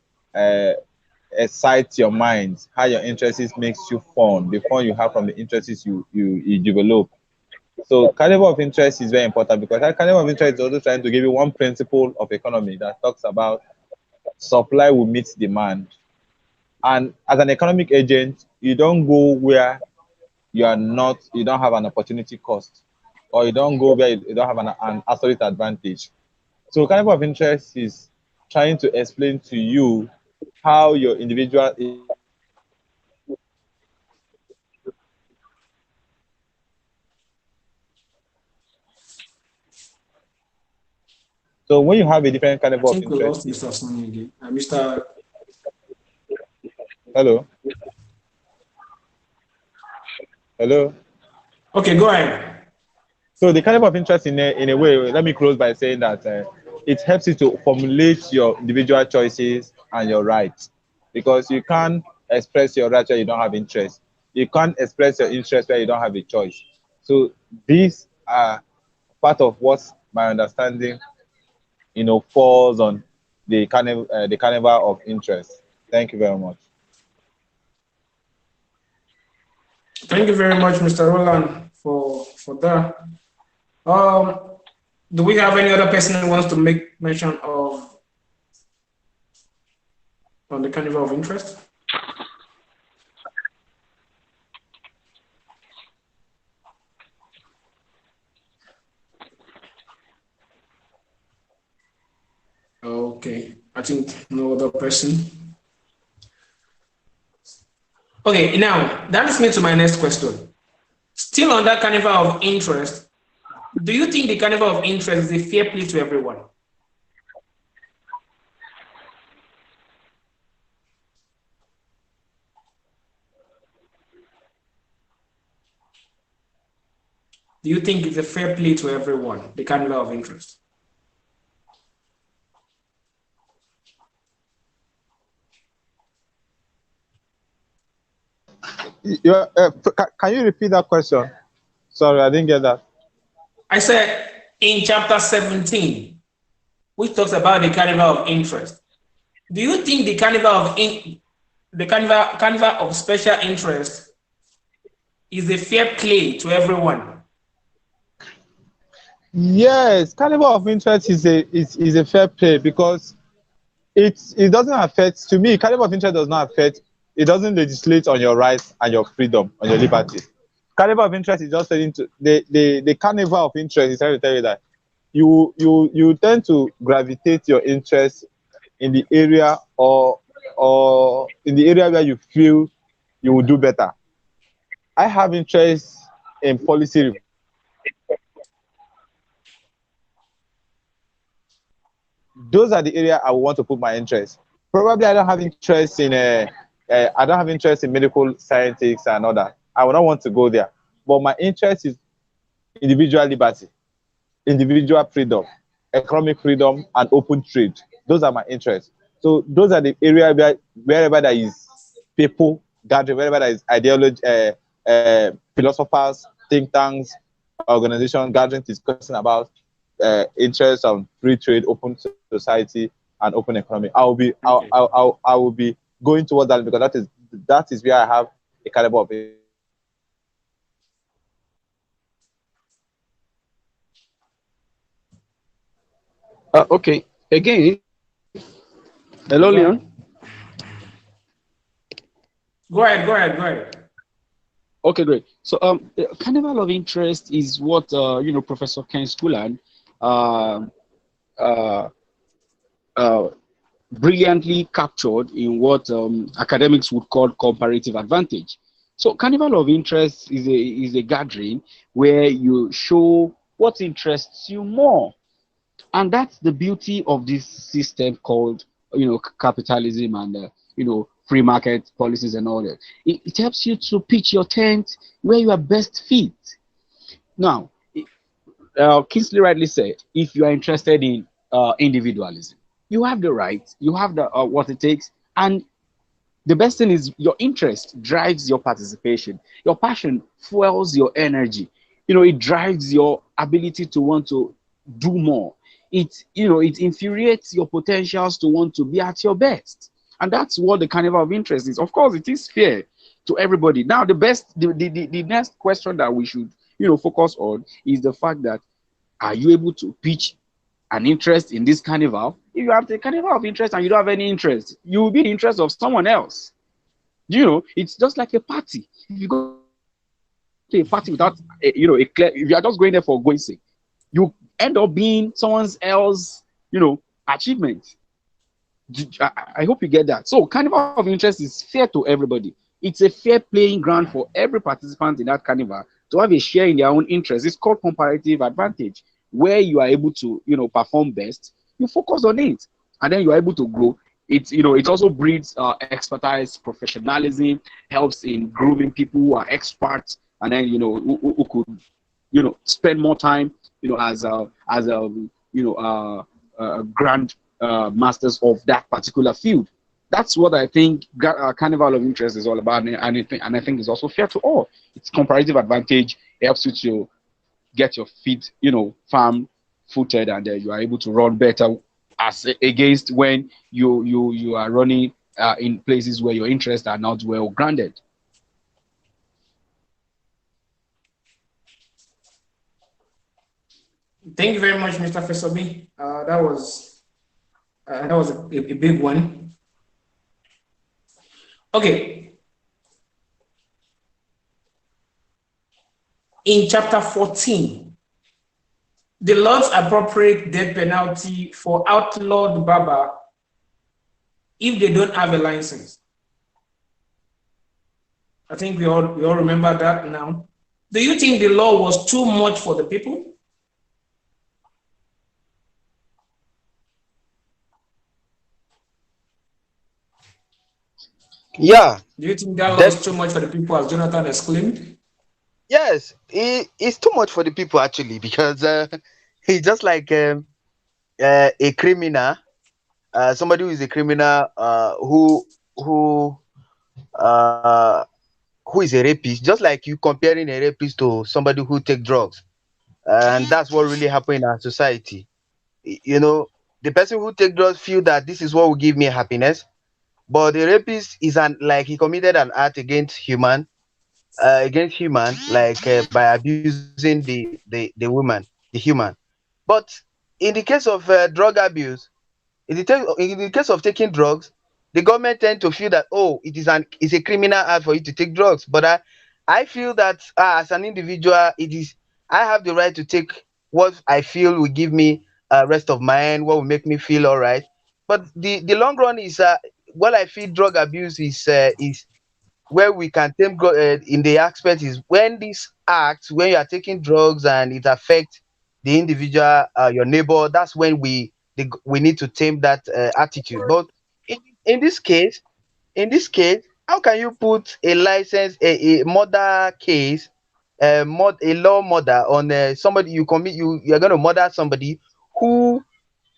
excite your mind, how your interests makes you fun, the fun you have from the interests you develop. So carnival of interest is very important because that carnival of interest is also trying to give you one principle of economy that talks about supply will meet demand. And as an economic agent, you don't go where you don't have an opportunity cost, or you don't go where you don't have an absolute advantage. So carnival of interest is trying to explain to you how your individual. So when you have a different I carnival of think we interest, lost Mr. Sonny again. Mr. hello, hello. Okay, go ahead. So the carnival of interest in a way, let me close by saying that it helps you to formulate your individual choices and your rights, because you can't express your rights where you don't have interest. You can't express your interest where you don't have a choice. So these are part of what my understanding, falls on the carnival of interest. Thank you very much. Thank you very much, Mr. Roland, for that. Um, do we have any other person who wants to make mention of on the carnival of interest? Okay, I think no other person. Okay, now that leads me to my next question. Still on that carnival of interest, do you think the carnival of interest is a fair play to everyone? Do you think it's a fair play to everyone, the carnival of interest? Can you repeat that question? Sorry, I didn't get that. I said in chapter 17, which talks about the carnival of interest. Do you think the carnival of special interest is a fair play to everyone? Yes, carnival of interest is a fair play because it doesn't affect, to me, carnival of interest does not affect, it doesn't legislate on your rights and your freedom, on your liberty. Carnival of interest is just saying to the carnival of interest is trying to tell you that you tend to gravitate your interest in the area or in the area where you feel you will do better. I have interest in policy. Those are the area I want to put my interest. Probably I don't have interest in I don't have interest in medical scientists and all that. I would not want to go there. But my interest is individual liberty, individual freedom, economic freedom, and open trade. Those are my interests. So those are the area where wherever there is people gathering, wherever there is ideology, philosophers, think tanks, organizations gathering, discussing about interests on free trade, open society, and open economy. I will be going towards that because that is where I have a caliber of. Okay. Again, hello, Go Leon. ahead. Go ahead. Okay, great. So, carnival of interest is what Professor Ken Schoolan uh, uh, uh, brilliantly captured in what academics would call comparative advantage. So, carnival of interest is a gathering where you show what interests you more, and that's the beauty of this system called capitalism and free market policies and all that. It helps you to pitch your tent where you are best fit. Now, Kingsley rightly said, if you are interested in individualism, you have the right, you have the what it takes, and the best thing is your interest drives your participation. Your passion fuels your energy. It drives your ability to want to do more. It infuriates your potentials to want to be at your best. And that's what the carnival of interest is. Of course, it is fair to everybody. Now, the next question that we should, focus on is the fact that are you able to pitch an interest in this carnival? If you have the carnival of interest and you don't have any interest, you will be the interest of someone else. It's just like a party. If you go to a party without a clear, if you are just going there for going sake, you end up being someone else achievement. I hope you get that. So carnival of interest is fair to everybody. It's a fair playing ground for every participant in that carnival to have a share in their own interest. It's called comparative advantage, where you are able to perform best. You focus on it, and then you are able to grow. It also breeds expertise, professionalism, helps in grooming people who are experts, and then who could spend more time as grand masters of that particular field. That's what I think Carnival of Interest is all about, and I think it's also fair to all. It's comparative advantage. It helps you to get your feet, firm footed, and you are able to run better as against when you are running in places where your interests are not well grounded. Thank you very much, Mr. Fesobi. That was a big one. Okay. In chapter 14, the laws appropriate death penalty for outlawed barber if they don't have a license. I think we all remember that now. Do you think the law was too much for the people? Yeah, Do you think that law that is too much for the people, as Jonathan has claimed? yes, it's too much for the people actually because it's just like a criminal, somebody who is a criminal, who uh who is a rapist, just like you comparing a rapist to somebody who take drugs, and that's what really happened in our society. You know, the person who take drugs feel that this is what will give me happiness, but the rapist is an like he committed an act against human, like by abusing the woman, the human. But in the case of drug abuse, in the case of taking drugs, the government tend to feel that, oh, it's a criminal act for you to take drugs. But I feel that as an individual, I have the right to take what I feel will give me rest of mind, what will make me feel all right. But the long run is what I feel drug abuse is where we can in the aspect is when this acts, when you are taking drugs and it affects the individual, your neighbor, that's when we need to tame that attitude. But in, in this case in this case, how can you put a license, a murder case, a law murder on somebody, you're going to murder somebody who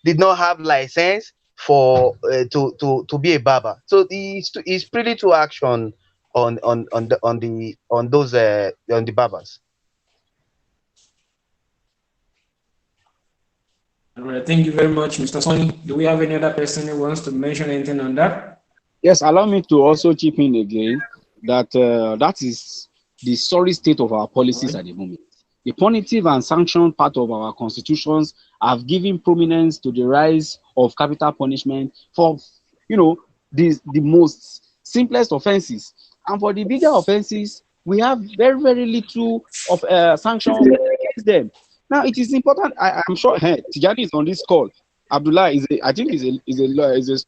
did not have license for to be a barber. So it's pretty to action on those on the barbers. All right, thank you very much, Mr. Sonny. Do we have any other person who wants to mention anything on that? Yes, allow me to also chip in again that that is the sorry state of our policies at the moment. The punitive and sanction part of our constitutions have given prominence to the rise of capital punishment for, the most simplest offenses, and for the bigger offenses, we have very very little of sanctions against them. Now, it is important. I'm sure Tijani is on this call. Abdullah I think, is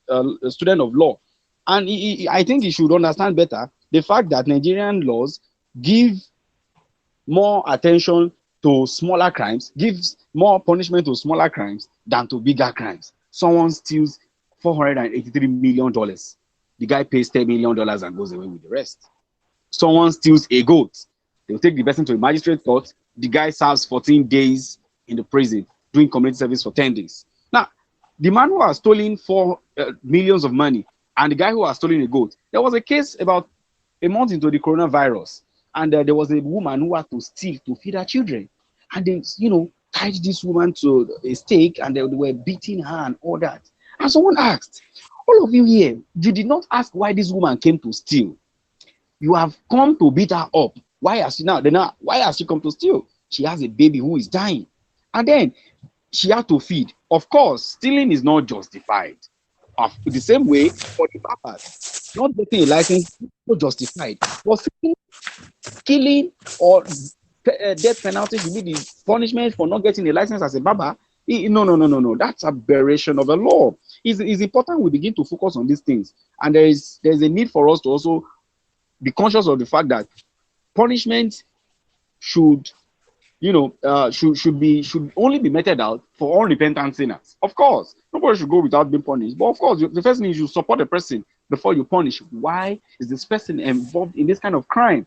a student of law, and I think he should understand better the fact that Nigerian laws give more attention to smaller crimes, gives more punishment to smaller crimes than to bigger crimes. Someone steals $483 million. The guy pays $10 million and goes away with the rest. Someone steals a goat. They'll take the person to a magistrate court. The guy serves 14 days in the prison, doing community service for 10 days. Now, the man who has stolen millions of money and the guy who has stolen a goat, there was a case about a month into the coronavirus, and there was a woman who had to steal to feed her children. And they, tied this woman to a stake, and they were beating her and all that. And someone asked, all of you here, you did not ask why this woman came to steal. You have come to beat her up. Why has she come to steal? She has a baby who is dying. And then she had to feed. Of course, stealing is not justified. Of the same way for the papas, not getting a license is not justified. But killing or death penalty should be the punishment for not getting a license as a barber. No. That's aberration of the law. It's important we begin to focus on these things. And there's a need for us to also be conscious of the fact that punishment should should only be meted out for unrepentant sinners. Of course, nobody should go without being punished. But of course, the first thing is you support the person before you punish. Why is this person involved in this kind of crime?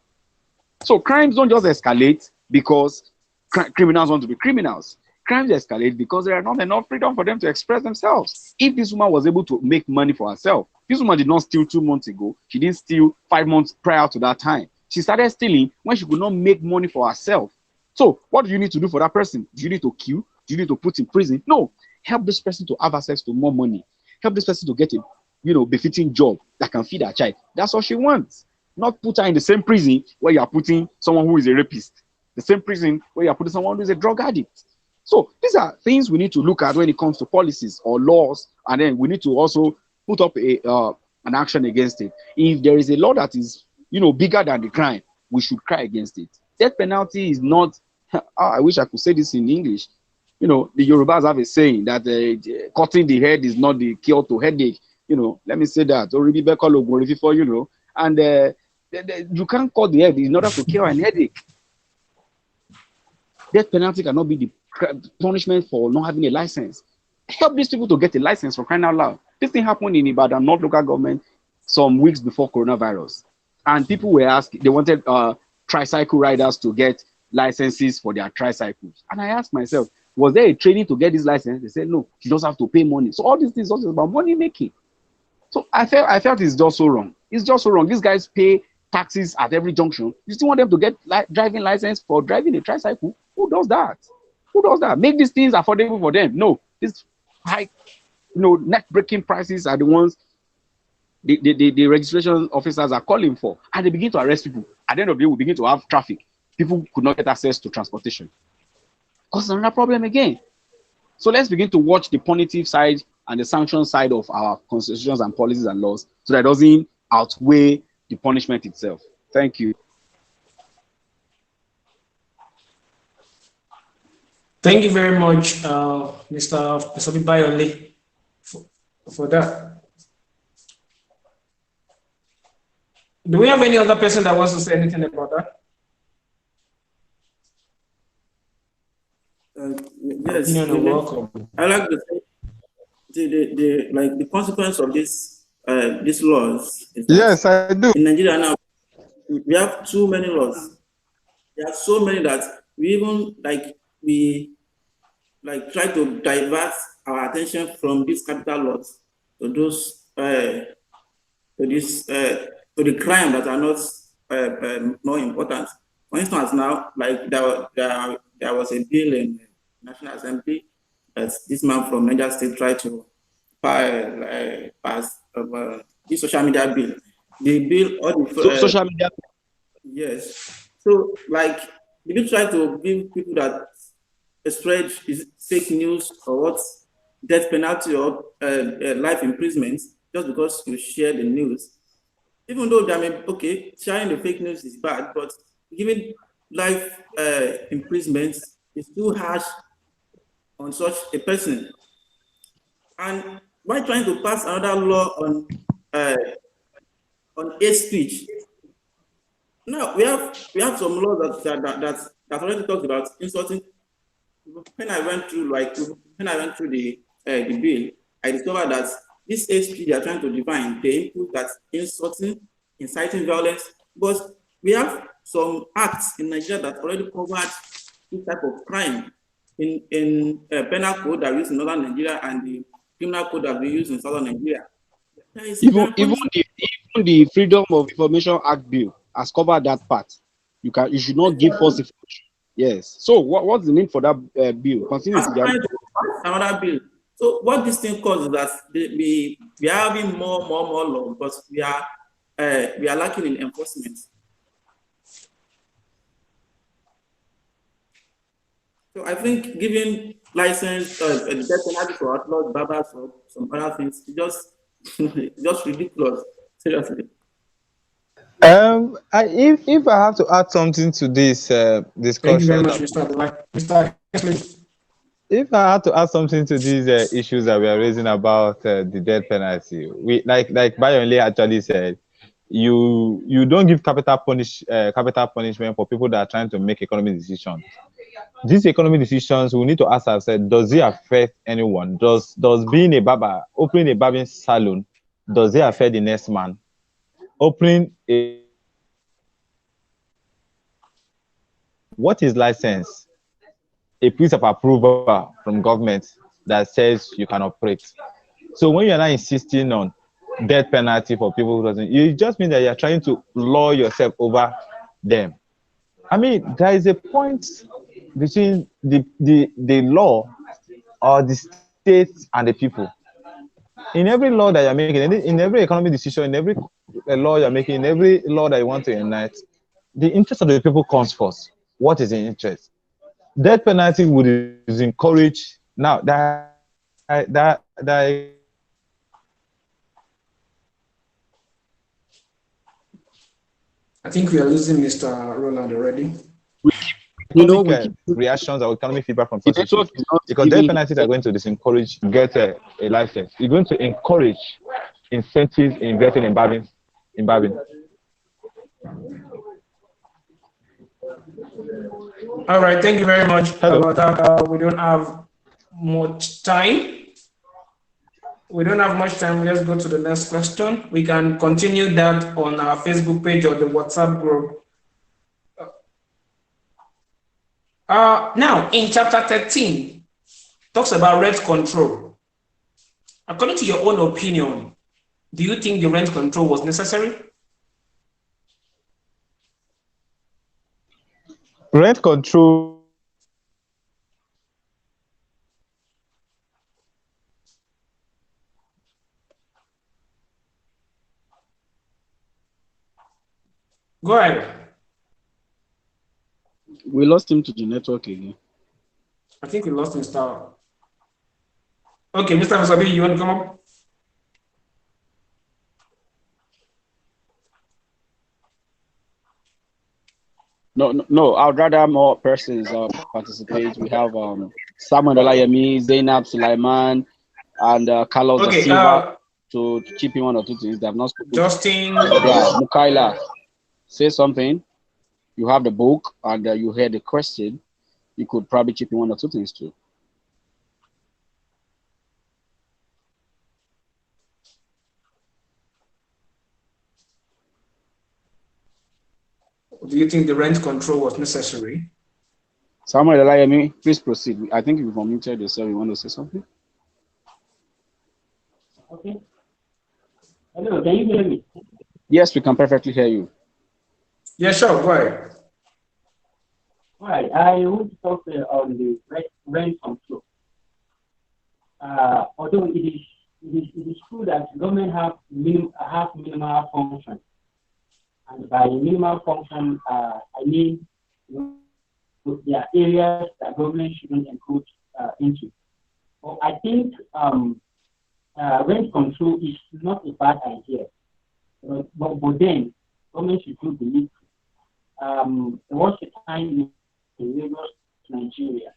So crimes don't just escalate because criminals want to be criminals. Crimes escalate because there are not enough freedom for them to express themselves. If this woman was able to make money for herself, this woman did not steal 2 months ago. She didn't steal 5 months prior to that time. She started stealing when she could not make money for herself. So what do you need to do for that person? Do you need to kill? Do you need to put in prison? No. Help this person to have access to more money. Help this person to get a befitting job that can feed her child. That's all she wants. Not put her in the same prison where you are putting someone who is a rapist. The same prison where you are putting someone who is a drug addict. So these are things we need to look at when it comes to policies or laws, and then we need to also put up an action against it. If there is a law that is bigger than the crime, we should cry against it. Death penalty is not, I wish I could say this in English. You know, the Yorubas have a saying that cutting the head is not the cure to headache. You know, let me say that. Or before, you know, and you can't cut the head in order to cure an headache. Death penalty cannot be the punishment for not having a license. Help these people to get a license, for crying out loud. This thing happened in Ibadan, North local government, some weeks before coronavirus. And people were asking, they wanted tricycle riders to get licenses for their tricycles. And I asked myself, was there a training to get this license? They said, no, you just have to pay money. So all these things also about money making. So I felt it's just so wrong. It's just so wrong. These guys pay taxes at every junction. You still want them to get driving license for driving a tricycle? Who does that? Who does that? Make these things affordable for them. No, these high, net-breaking prices are the ones the registration officers are calling for, and they begin to arrest people. At the end of the day, we begin to have traffic. People could not get access to transportation. Cause another problem again. So let's begin to watch the punitive side and the sanction side of our constitutions and policies and laws, so that it doesn't outweigh the punishment itself. Thank you. Thank you very much, Mr. Bayonle, for that. Do we have any other person that wants to say anything about that? Yes, I like the consequence of these laws is that, yes, I do. in Nigeria now we have too many laws. There are so many that we even try to divert our attention from these capital laws to those to the crime that are not more important. For instance, now, like there was a bill in National Assembly that this man from Niger State tried to pass this social media bill. The bill, all the social media. Yes. So, like, did you try to give people that spread fake news or what, death penalty or life imprisonment just because you share the news? Even though sharing the fake news is bad, but giving life imprisonment is too harsh on such a person. And why trying to pass another law on hate speech? Now we have some laws that already talked about insulting. When I went through the bill, I discovered that this hate speech they are trying to define, they include that insulting, inciting violence, but we have some acts in Nigeria that already covered this type of crime in penal code that we use in northern Nigeria and the criminal code that we use in southern Nigeria. Even the Freedom of Information Act bill has covered that part. You should not give false information. Yes. So what's the need for that bill? Continue. Another bill. So what this thing causes is that we are having more law, but we are lacking in enforcement. So I think giving license, death penalty for outlawed barbers or some other things, just ridiculous. Seriously. If I have to add something to this discussion, thank you very much, Mr. If I had to add something to these issues that we are raising about the death penalty, we like Bayonle actually said, you don't give capital punishment for people that are trying to make economic decisions. These economic decisions, we need to ask ourselves: does it affect anyone? Does being a barber, opening a barbering salon, does it affect the next man? Opening a what is license? A piece of approval from government that says you can operate. So when you're not insisting on death penalty for people who doesn't, it just means that you're trying to law yourself over them. I mean, there is a point between the law or the state and the people. In every law that you're making, in every economic decision, in every law you're making, in every law that you want to enact, the interest of the people comes first. What is the interest? Death penalty would encourage now that I think we are losing Mr. Roland already. economic reactions or economic feedback from prostitutes, because their penalties are going to disencourage get a license. It's going to encourage incentives in investing in barbing. All right, thank you very much about that. We don't have much time. We don't have much time. Let's go to the next question. We can continue that on our Facebook page or the WhatsApp group. Now, in chapter 13, talks about rent control. According to your own opinion, do you think the rent control was necessary? Rent control. Go ahead. We lost him to the network again. I think we lost him. Star. Okay, Mr. Musabi, you want to come up? No. I'd rather more persons participate. We have Samuel Olayemi, Zainab Sulaiman, and Carlos da Silva to chip in one or two things. They have not spoken. Justin. Yeah, Mukaila, say something. You have the book and you heard the question. You could probably chip in one or two things too. Do you think the rent control was necessary? Samuel Olayemi, please proceed. I think you've unmuted yourself. You want to say something? Okay. Hello, can you hear me? Yes, we can perfectly hear you. Yeah, sure. Go ahead. All right. I want to talk on the rent control. Although it is true that government have minimal function, and by minimal function, I mean there are areas that government shouldn't encroach into. But I think rent control is not a bad idea. But then government should do the need. There was a time in Lagos, Nigeria,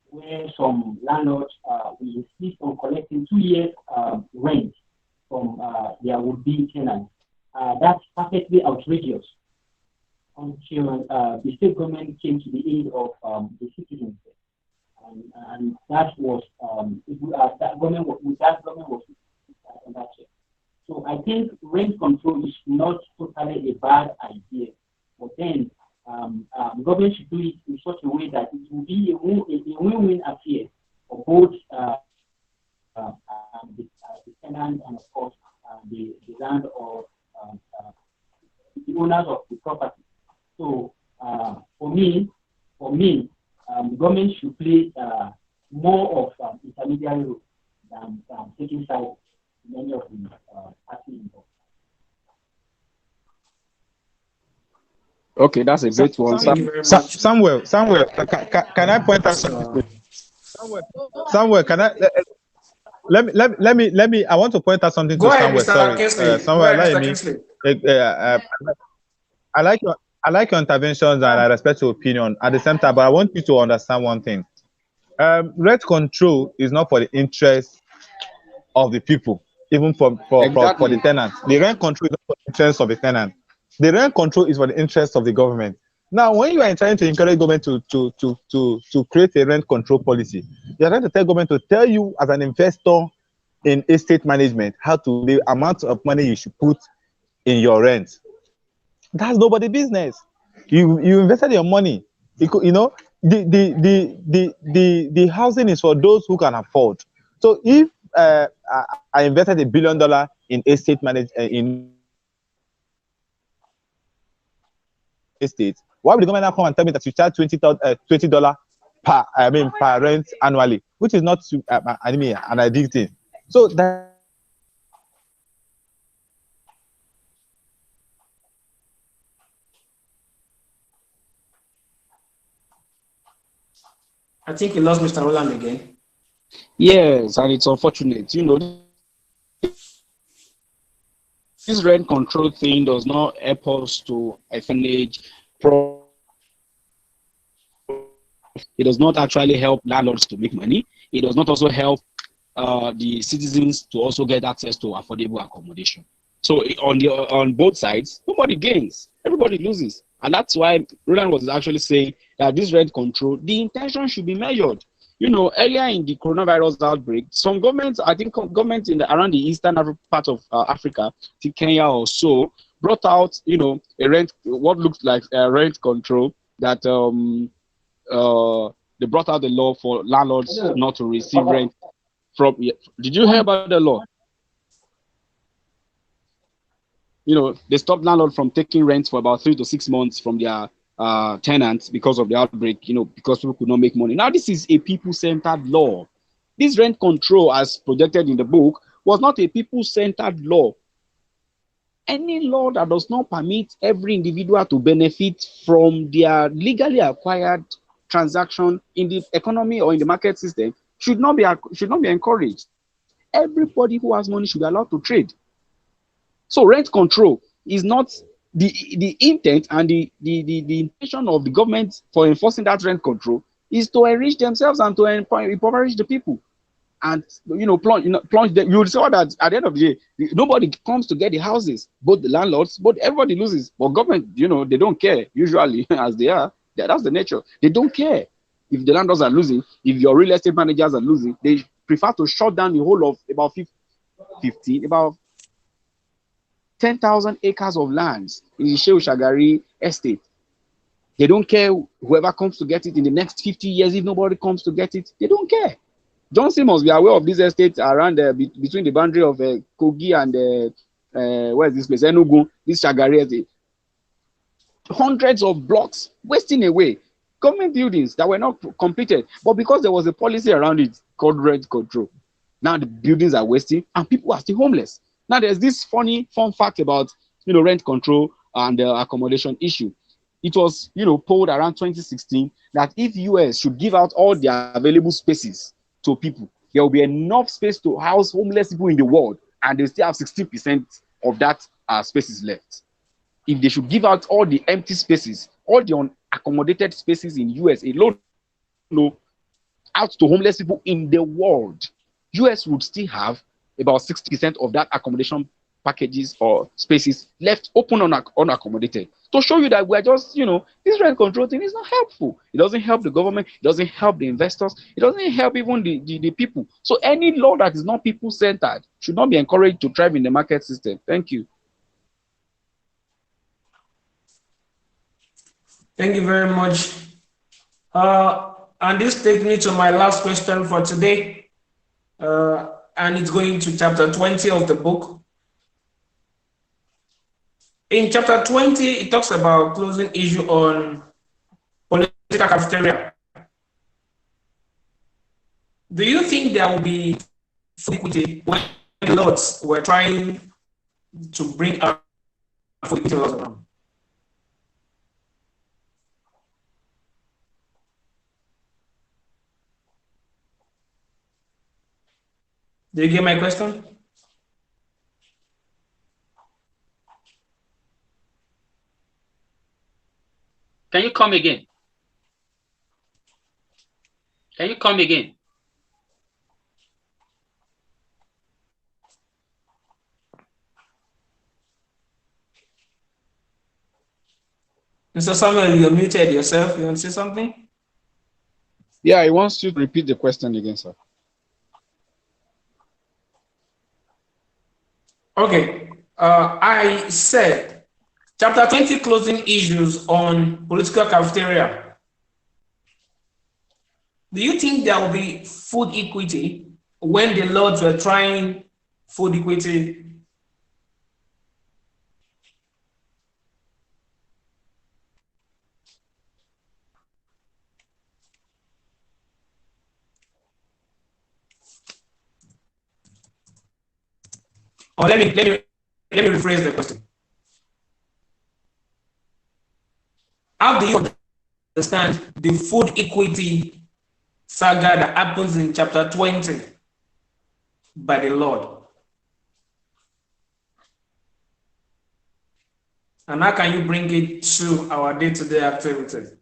where some landlords will insist on collecting 2 years rent from their would-be tenants. That's perfectly outrageous until the state government came to the aid of the citizens. And that was that government was on that check. So I think rent control is not totally a bad idea, but then government should do it in such a way that it will be a win-win affair for both the tenant and of course the land or the owners of the property. So for me, the government should play more of intermediary role than taking sides in many of the parties involved. Okay, that's a great one. Samuel, can I point out something? Samuel, can I let me? I want to point out something Go to ahead, Samuel. Mr. Samuel, Go ahead, Mr. Kingsley. I like your interventions and I respect your opinion. At the same time, but I want you to understand one thing. Rent control is not for the interest of the people, even for the tenants. The rent control is not for the interest of the tenant. The rent control is for the interest of the government. Now, when you are trying to encourage government to create a rent control policy, you are trying to tell government to tell you as an investor in estate management the amount of money you should put in your rent. That's nobody's business. You invested your money. The housing is for those who can afford. So if I invested $1 billion in estate management in estate, why would the government now come and tell me that you charge $20 per rent annually, which is not an ideal thing. So that I think we lost Mr. Roland again. Yes, and it's unfortunate. You know, this rent control thing does not help us to manage problems It does not actually help landlords to make money. It does not also help the citizens to also get access to affordable accommodation. So on both sides, nobody gains, everybody loses, and that's why Roland was actually saying that this rent control, the intention should be measured. Earlier in the coronavirus outbreak, some governments, I think governments around the eastern part of Africa, Kenya or so, brought out, what looks like a rent control that they brought out the law for landlords not to receive rent from. Did you hear about the law? They stopped landlord from taking rent for about 3 to 6 months from their tenants because of the outbreak, because people could not make money. Now, this is a people-centered law. This rent control, as projected in the book, was not a people-centered law. Any law that does not permit every individual to benefit from their legally acquired transaction in the economy or in the market system should not be encouraged. Everybody who has money should be allowed to trade. So rent control is not the intent, and the intention of the government for enforcing that rent control is to enrich themselves and to impoverish the people, and plunge them. You will discover that at the end of the day, nobody comes to get the houses, both the landlords, but everybody loses. But government, they don't care usually as they are. That's the nature. They don't care if the landlords are losing, if your real estate managers are losing. They prefer to shut down the whole of about 10,000 acres of lands in the Shehu Shagari estate. They don't care whoever comes to get it in the next 50 years. If nobody comes to get it, they don't care. Johnson must be aware of these estates around between the boundary of Kogi and where is this place? Enugu, this Shagari estate. Hundreds of blocks wasting away. Government buildings that were not completed, but because there was a policy around it called rent control, now the buildings are wasting and people are still homeless. Now there's this fun fact about rent control and the accommodation issue. It was polled around 2016 that if US should give out all their available spaces to people, there will be enough space to house homeless people in the world, and they still have 60% of that spaces left. If they should give out all the empty spaces, all the unaccommodated spaces in US alone, out to homeless people in the world, US would still have about 60% of that accommodation packages or spaces left open unaccommodated. To show you that we're just, this rent control thing is not helpful. It doesn't help the government. It doesn't help the investors. It doesn't help even the people. So any law that is not people-centered should not be encouraged to thrive in the market system. Thank you. Thank you very much. And this takes me to my last question for today. And it's going to chapter 20 of the book. In chapter 20, it talks about closing issue on political cafeteria. Do you think there will be food equity when the lords were trying to bring out food equity laws around? Do you get my question? Can you come again? Can you come again? Mr. Samuel, you're muted yourself. You want to say something? Yeah, he wants you to repeat the question again, sir. Okay. I said chapter 20 closing issues on political cafeteria. Do you think there will be food equity when the lords were trying food equity? Or let me rephrase the question. How do you understand the food equity saga that happens in chapter 20 by the Lord? And how can you bring it to our day-to-day activities?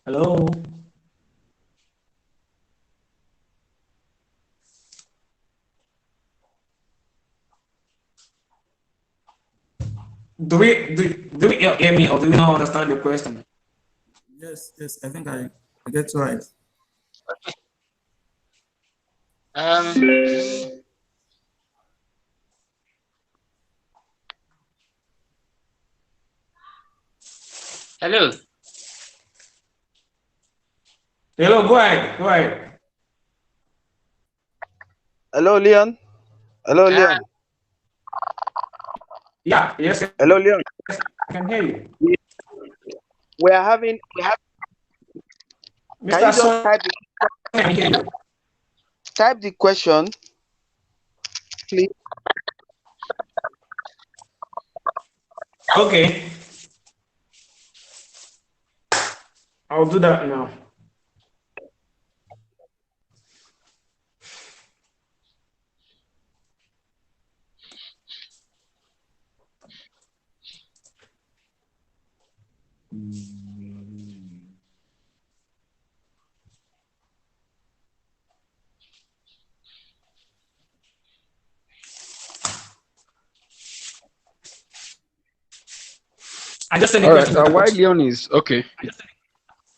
Hello. Do we hear me or do we not understand the question? Yes, yes, I think I get right. Um, Hello. Hello, go ahead. Go ahead. Hello, Leon. Hello, Uh, Leon. Yeah, yes, yes, Hello, Leon. I can hear you. We have. Can Mr. you just Son, I can hear you. type the question, please? Okay, I'll do that now. I just sent a All right. question, Mr. Why Coach. Leon is okay.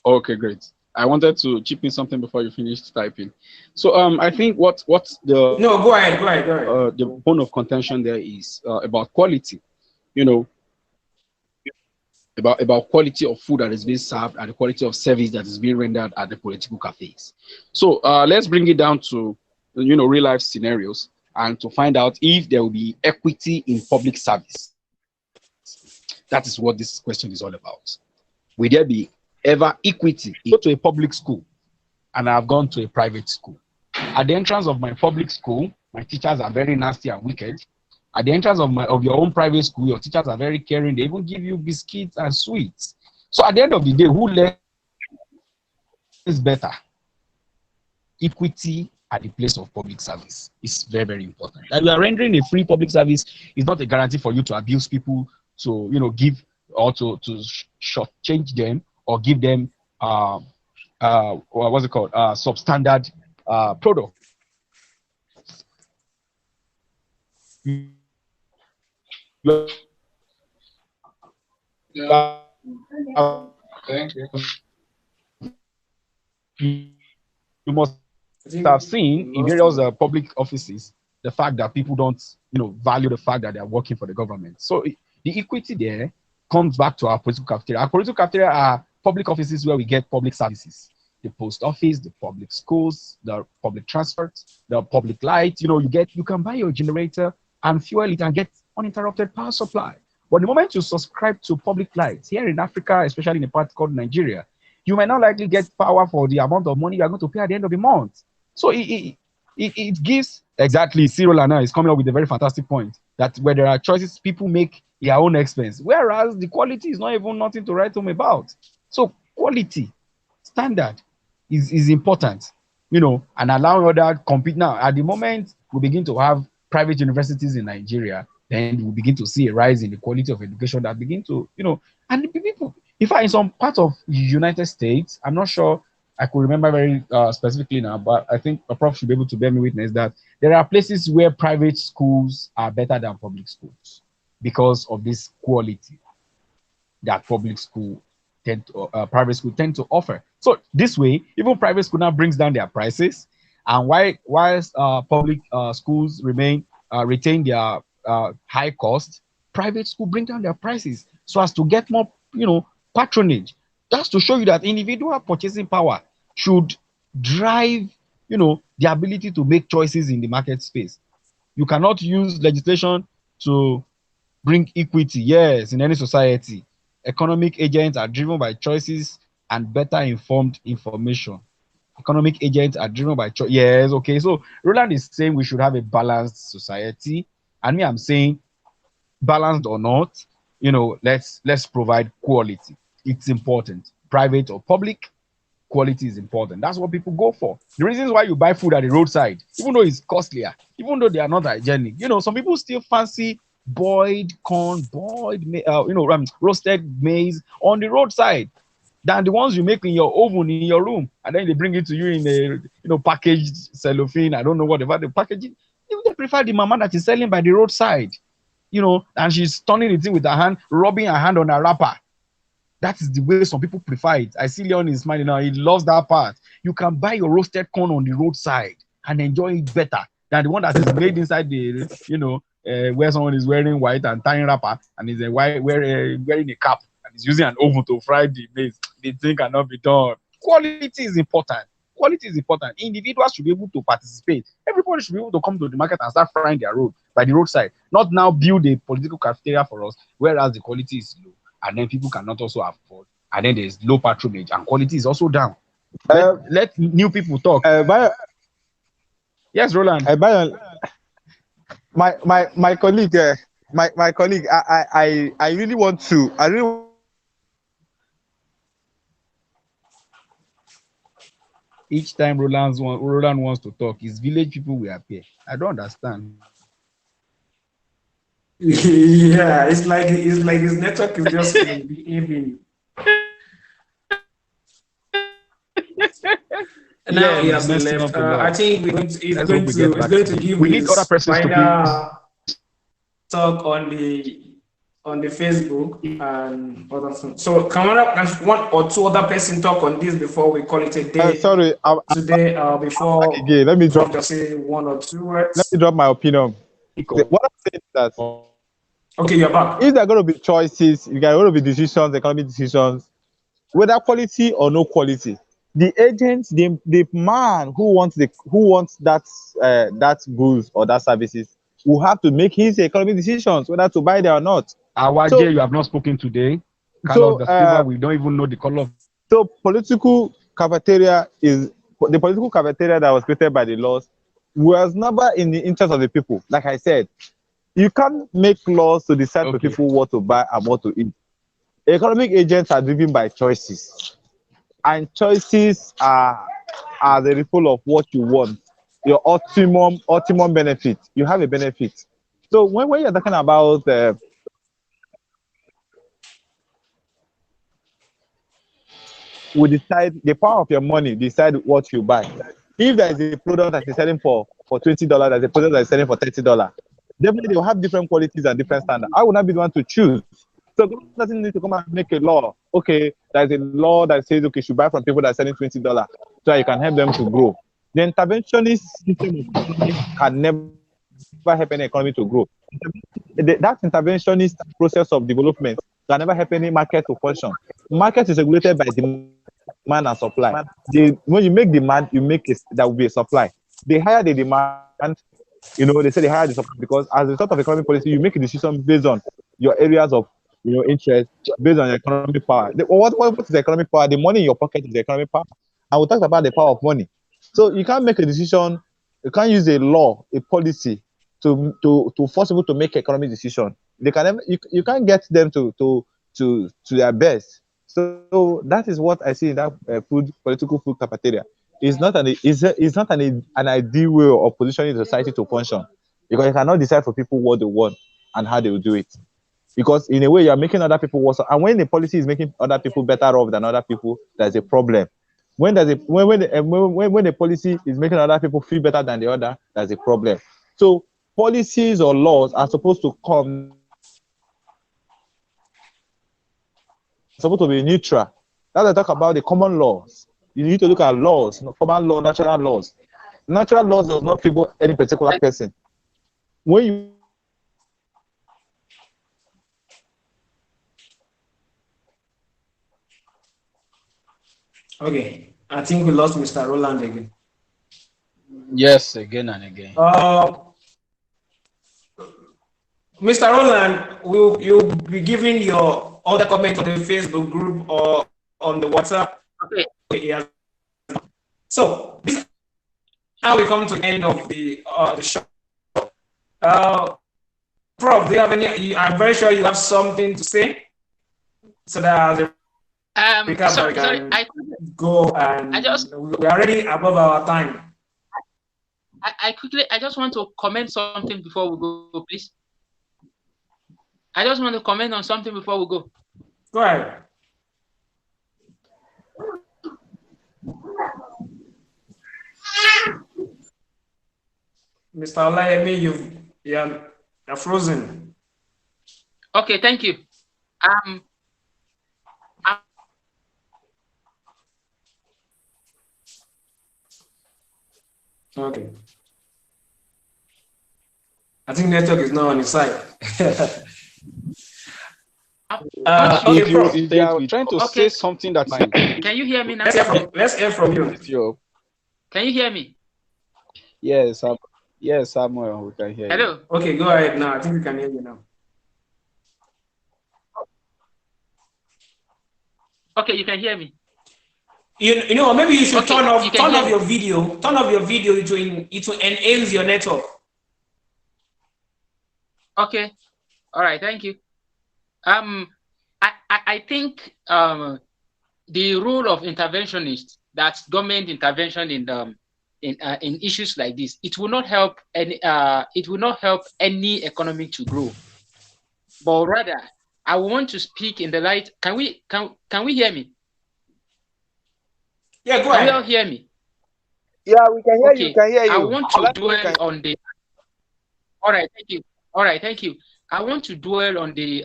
Okay, great. I wanted to chip in something before you finished typing. So I think what's No, go ahead, go ahead, go ahead. the bone of contention there is about quality. You know, about quality of food that is being served and the quality of service that is being rendered at the political cafes. So let's bring it down to real life scenarios and to find out if there will be equity in public service. That is what this question is all about. Will there be ever equity? Go to a public school and I've gone to a private school. At the entrance of my public school, my teachers are very nasty and wicked. At the entrance of your own private school, your teachers are very caring. They even give you biscuits and sweets. So at the end of the day, who learns better? Equity at the place of public service is very, very important. That you are rendering a free public service is not a guarantee for you to abuse people, to give or to shortchange them or give them what's it called substandard products. yeah. Thank you. You must I have think seen we in lost various him. public offices the fact that people don't value the fact that they are working for the government. So the equity there comes back to our political cafeteria. Our political cafeteria are public offices where we get public services: the post office, the public schools, the public transport, the public light. You can buy your generator and fuel it and get uninterrupted power supply. But the moment you subscribe to public lights here in Africa, especially in a part called Nigeria, you might not likely get power for the amount of money you are going to pay at the end of the month. So it gives exactly. Cyril Lana is coming up with a very fantastic point that where there are choices, people make their own expense, whereas the quality is not even nothing to write home about. So quality standard is important, and allowing other compete. Now, at the moment, we begin to have private universities in Nigeria, then we begin to see a rise in the quality of education that begin to, and the people. In fact, in some parts of the United States, I'm not sure I could remember very specifically now, but I think a prof should be able to bear me witness that there are places where private schools are better than public schools because of this quality that private school tend to offer. So this way, even private school now brings down their prices, and whilst public schools retain their high cost, private school bring down their prices so as to get more patronage. That's to show you that individual purchasing power should drive the ability to make choices in the market space. You cannot use legislation to bring equity. Yes, in any society, economic agents are driven by choices and better informed information. Economic agents are driven by choice. Yes, okay. So Roland is saying we should have a balanced society, and me, I'm saying balanced or not, let's provide quality. It's important, private or public. Quality is important. That's what people go for. The reasons why you buy food at the roadside, even though it's costlier, even though they are not hygienic, some people still fancy boiled corn, roasted maize on the roadside. than the ones you make in your oven in your room, and then they bring it to you in a packaged cellophane. I don't know whatever the packaging. They prefer the mama that is selling by the roadside, and she's turning it in with her hand, rubbing her hand on her wrapper. That is the way some people prefer it. I see Leon is smiling now. He loves that part. You can buy your roasted corn on the roadside and enjoy it better than the one that is made inside where someone is wearing white and tying wrapper and is wearing a cap and is using an oven to fry the maize. The thing cannot be done. Quality is important. Quality is important. Individuals should be able to participate. Everybody should be able to come to the market and start frying their road by the roadside. Not now build a political cafeteria for us, whereas the quality is low. And then people cannot also afford. And then there's low patronage and quality is also down. Let new people talk. Yes, Roland. My colleague, my colleague, I really want to. Each time Roland wants to talk, his village people will appear. I don't understand. Yeah, it's like his network is just behaving. Now he has left. I think it's going to give his final talk on the Facebook and other things. So can one or two other person talk on this before we call it a day? Sorry, today before again, let me just say one or two words. Let me drop my opinion. What I'm saying is that okay, you're back. If there are going to be choices, if there are going to be decisions, economic decisions, whether quality or no quality, the agent, the man who wants that goods or that services will have to make his economic decisions whether to buy there or not. Awaje, you have not spoken today. Color of the silver, we don't even know the color of. So political cafeteria that was created by the laws was never in the interest of the people. Like I said, you can't make laws to decide for people what to buy and what to eat. Economic agents are driven by choices, and choices are the ripple of what you want. Your optimum benefit. You have a benefit. So when you're talking about we decide the power of your money, decide what you buy. If there is a product that is selling for $20, there's a product that is selling for $30. Definitely they will have different qualities and different standards. I will not be the one to choose. So government doesn't need to come and make a law. Okay, there's a law that says, okay, you should buy from people that are selling $20 so that you can help them to grow. The interventionist system of economy can never help any economy to grow. That interventionist process of development can never help any market to function. Market is regulated by demand and supply. When you make demand, there will be a supply. The higher the demand, they say the higher the supply, because as a result of economic policy, you make a decision based on your areas of interest, based on your economic power. What is the economic power? The money in your pocket is the economic power. And we talked about the power of money. So you can't make a decision, you can't use a law, a policy to force people to make economic decision. They can never, you can't get them to their best. So that is what I see in that political food cafeteria. It's not an ideal way of positioning the society to function, because you cannot decide for people what they want and how they will do it. Because in a way, you are making other people worse. And when the policy is making other people better off than other people, there's a problem. When the policy is making other people feel better than the other, there's a problem. So policies or laws are supposed to be neutral. Now I talk about the common laws. You need to look at laws, common law, natural laws. Natural laws does not favor any particular person. When you Okay, I think we lost Mr. Roland again. Yes, again and again. Mr. Roland, will you be giving your other comment on the Facebook group or on the WhatsApp? Okay. Yeah. So this is how we come to the end of the show. Prof, do you have any? I'm very sure you have something to say, so that sorry, I go and we are already above our time. I just want to comment something before we go, please. I just want to comment on something before we go. Go ahead. Mr. Olayemi, you're frozen. Okay, thank you. Um, Okay. I think network is not on his side. If you are trying to okay. say something that's fine. Can you hear me now? Let's hear from you. Can you hear me? Yes, yes, Samuel, we can hear you. Hello. Okay, go ahead now. I think we can hear you now. Okay, you can hear me. You know, maybe you should turn off your me. video. Turn off your video. It will enhance your network. Okay. All right. Thank you. I think the role of interventionists, that's government intervention in issues like this, it will not help any economy to grow, but rather I want to speak in the light. Can we hear me? Yeah, go ahead. Can you ahead. all hear me? Yeah, we can hear you. Okay. Can hear you. I want to dwell on the. All right. Thank you. All right. Thank you. I want to dwell on the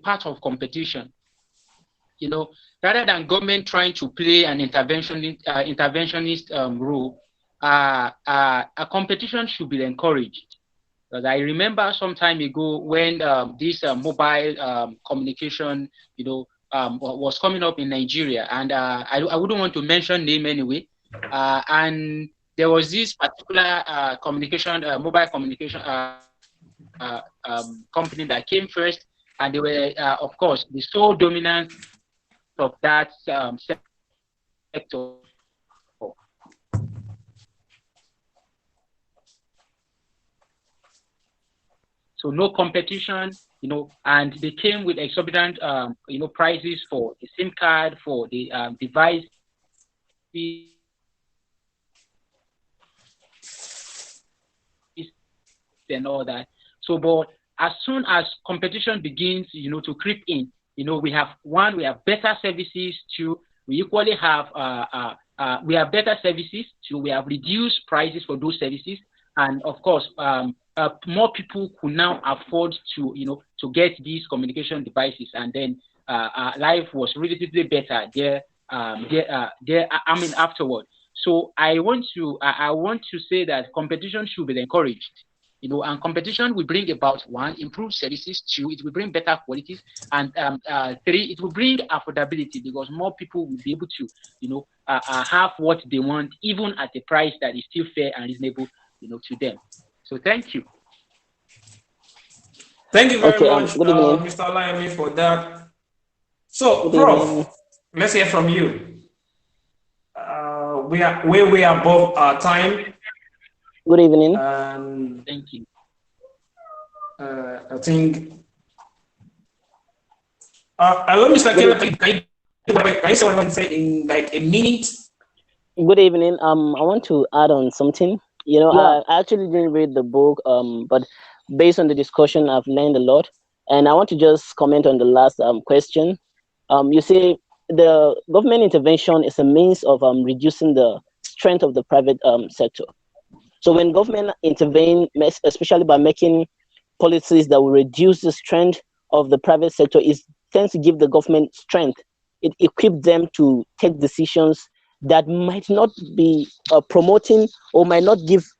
part of competition. You know, rather than government trying to play an interventionist role, a competition should be encouraged. Because I remember some time ago when this mobile communication, was coming up in Nigeria, and I wouldn't want to mention name anyway. And there was this particular mobile communication company that came first, and they were, of course, the sole dominant of that sector. So no competition, and they came with exorbitant, prices for the SIM card, for the device, and all that. So, but as soon as competition begins, to creep in, we have better services. Two, we equally have we have better services. Two, we have reduced prices for those services, and of course, more people could now afford to get these communication devices, and then life was relatively better there. Afterward. So I want to say that competition should be encouraged. And competition will bring about, one, improved services. Two, it will bring better qualities, and three, it will bring affordability, because more people will be able to, have what they want, even at a price that is still fair and reasonable, to them. So thank you. Thank you very much, Mr. Olayemi, for that. So, Prof, let's hear from you. We are way above our time. Good evening. Thank you. I think. Hello, Mr. Kelly. Can you say what say in like a minute? Good evening. I want to add on something. I actually didn't read the book, but based on the discussion, I've learned a lot, and I want to just comment on the last question. You see, the government intervention is a means of reducing the strength of the private sector. So when government intervene, especially by making policies that will reduce the strength of the private sector, it tends to give the government strength. It equips them to take decisions that might not be promoting or might not give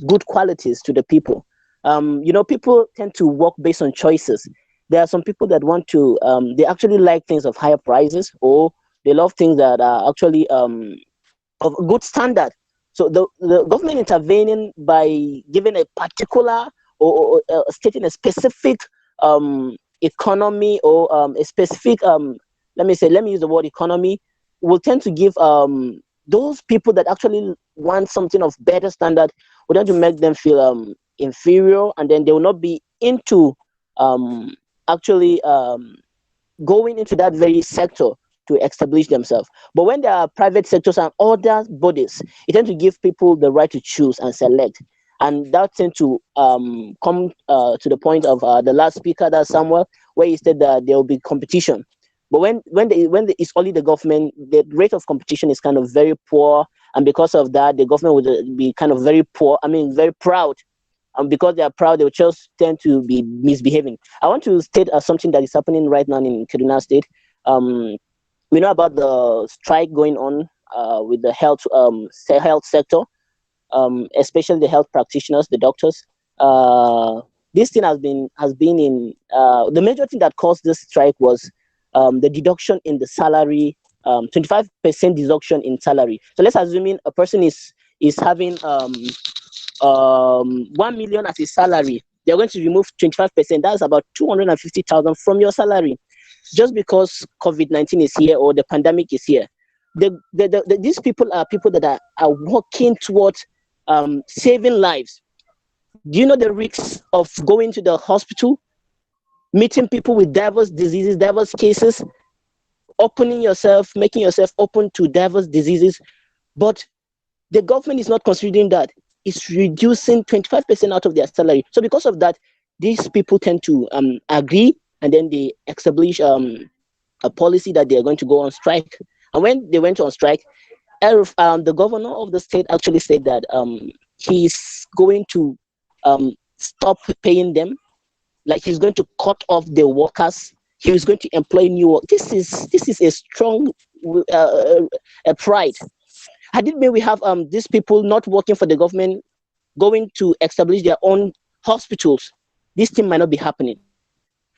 good qualities to the people. People tend to work based on choices. There are some people that want to, they actually like things of higher prices, or they love things that are actually of good standard. So the government intervening by giving a particular or stating a specific economy, or a specific, let me use the word economy, will tend to give those people that actually want something of better standard, will tend to make them feel inferior, and then they will not be into actually going into that very sector to establish themselves. But when there are private sectors and other bodies, it tends to give people the right to choose and select. And that tends to come to the point of the last speaker, that's Samuel, where he said that there will be competition. But it's only the government, the rate of competition is kind of very poor, and because of that, the government would be kind of very poor. I mean, very proud, and because they are proud, they will just tend to be misbehaving. I want to state something that is happening right now in Kaduna State. We know about the strike going on with the health sector, especially the health practitioners, the doctors. This thing has been in the major thing that caused this strike was the deduction in the salary, 25% deduction in salary. So let's assume a person is having 1 million as his salary. They're going to remove 25%. That's about 250,000 from your salary, just because COVID-19 is here or the pandemic is here. These people are people that are working towards saving lives. Do you know the risks of going to the hospital, meeting people with diverse diseases, diverse cases, making yourself open to diverse diseases? But the government is not considering that. It's reducing 25% out of their salary. So because of that, these people tend to agree, and then they establish a policy that they are going to go on strike. And when they went on strike, the governor of the state actually said that he's going to stop paying them, like he's going to cut off the workers. He was going to employ new work. This is a strong pride. Had it been we have these people not working for the government, going to establish their own hospitals, this thing might not be happening.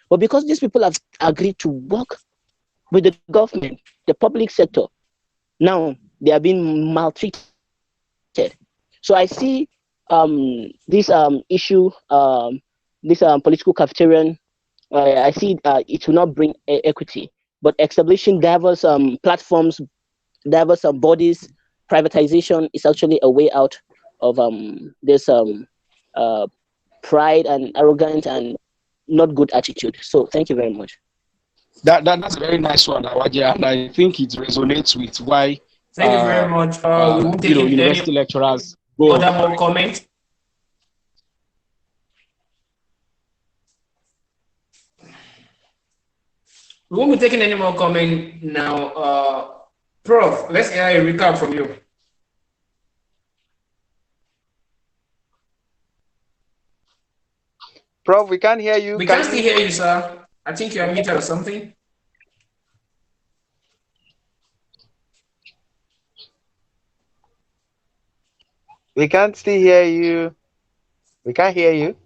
But because these people have agreed to work with the government, the public sector, now they are being maltreated. So I see this issue, this political cafeterian, I see it will not bring equity, but establishing diverse platforms, diverse bodies, privatization is actually a way out of this pride and arrogant and not good attitude. So thank you very much. That's a very nice one, Awaji, and I think it resonates with why. Thank you very much. We won't take university lecturers go other more comments. We won't be taking any more comment now. Prof, let's hear a recap from you. Prof, we can't hear you. We can't still hear you, sir. I think you're muted or something. We can't still hear you. We can't hear you.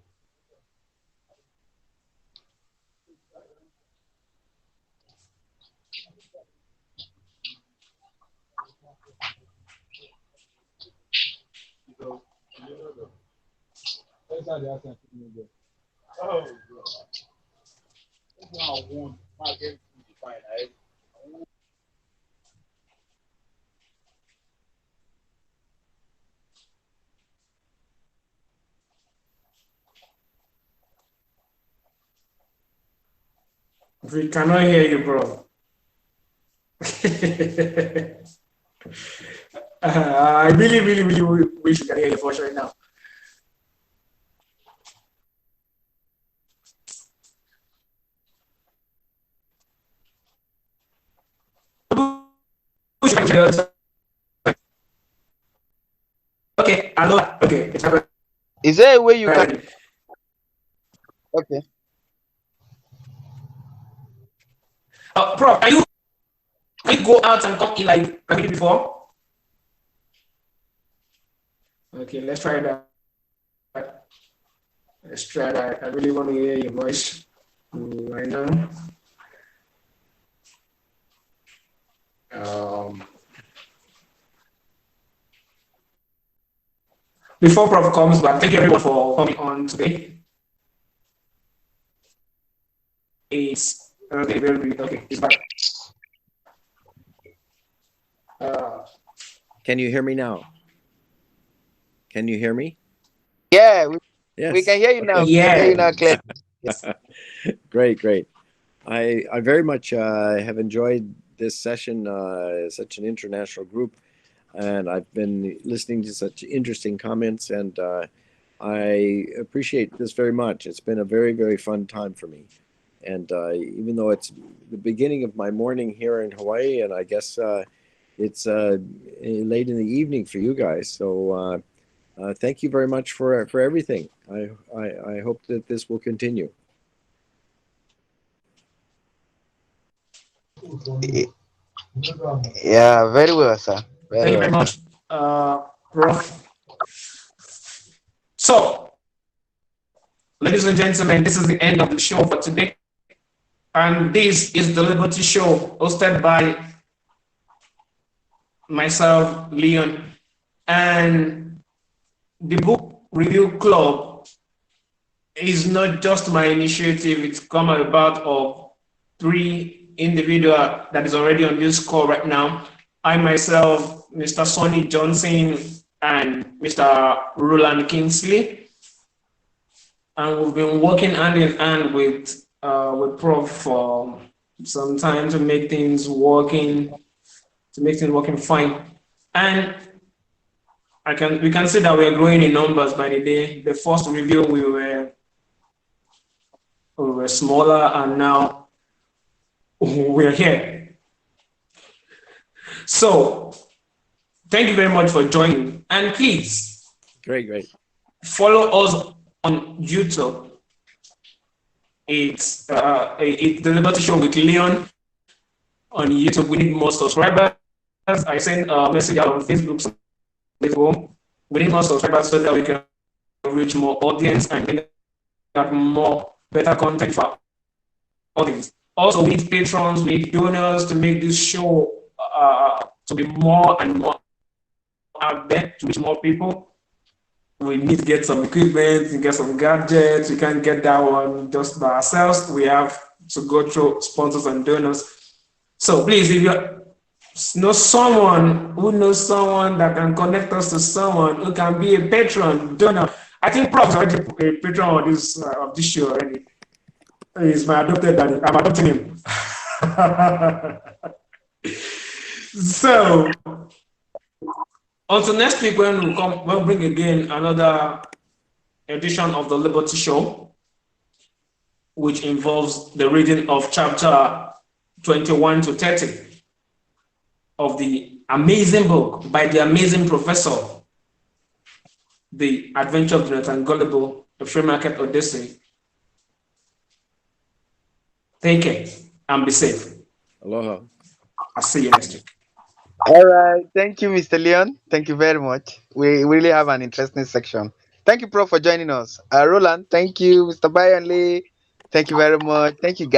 We cannot hear you, bro. I really wish we can hear your voice right now. Okay, hello. Okay, is there a way you can? Okay. Prof, can you go out and come in like I did before? Okay, let's try that. Let's try that. I really want to hear your voice right now. Before Prof comes back, thank you everyone for coming on today. It's okay. It's back. Can you hear me now? Can you hear me? Yeah, yes. We can hear you now. Yeah. We can hear you now, Claire. Yes. Great. I very much have enjoyed this session. Such an international group, and I've been listening to such interesting comments, and I appreciate this very much. It's been a very fun time for me. And even though it's the beginning of my morning here in Hawaii, and I guess it's late in the evening for you guys. So thank you very much for everything. I hope that this will continue. Yeah, very well, sir. Thank Very you very well, sir. much, Prof. So, ladies and gentlemen, this is the end of the show for today. And this is the Liberty Show, hosted by myself, Leon. And the Book Review Club is not just my initiative, it's come about of three individuals that is already on this call right now. I myself, Mr. Sonny Johnson, and Mr. Roland Kingsley. And we've been working hand in hand with Prof for some time to make things working fine. And we can see that we're growing in numbers by the day. The first review we were smaller, and now we're here. So thank you very much for joining, and please Great. follow us on YouTube. It's the Liberty Show with Leon on YouTube. We need more subscribers. I sent a message out on Facebook some days ago. We need more subscribers so that we can reach more audience and get more better content for audience. Also, we need patrons, we need donors to make this show to be more and more out there to reach more people. We need to get some equipment, to get some gadgets. We can't get that one just by ourselves. We have to go through sponsors and donors. So please, if you know someone who knows someone that can connect us to someone who can be a patron, donor. I think Prof is already a patron of this show already. He's my adopted daddy. I'm adopting him. So until next week, when we'll bring again another edition of the Liberty Show, which involves the reading of chapter 21 to 30 of the amazing book by the amazing professor, The Adventure of Jonathan Gullible, The Free Market Odyssey. Take care and be safe. Aloha. I'll see you next week. All right. Thank you, Mr. Leon. Thank you very much. We really have an interesting section. Thank you, Prof, for joining us. Roland, thank you. Mr. Bayan Lee, thank you very much. Thank you, guys.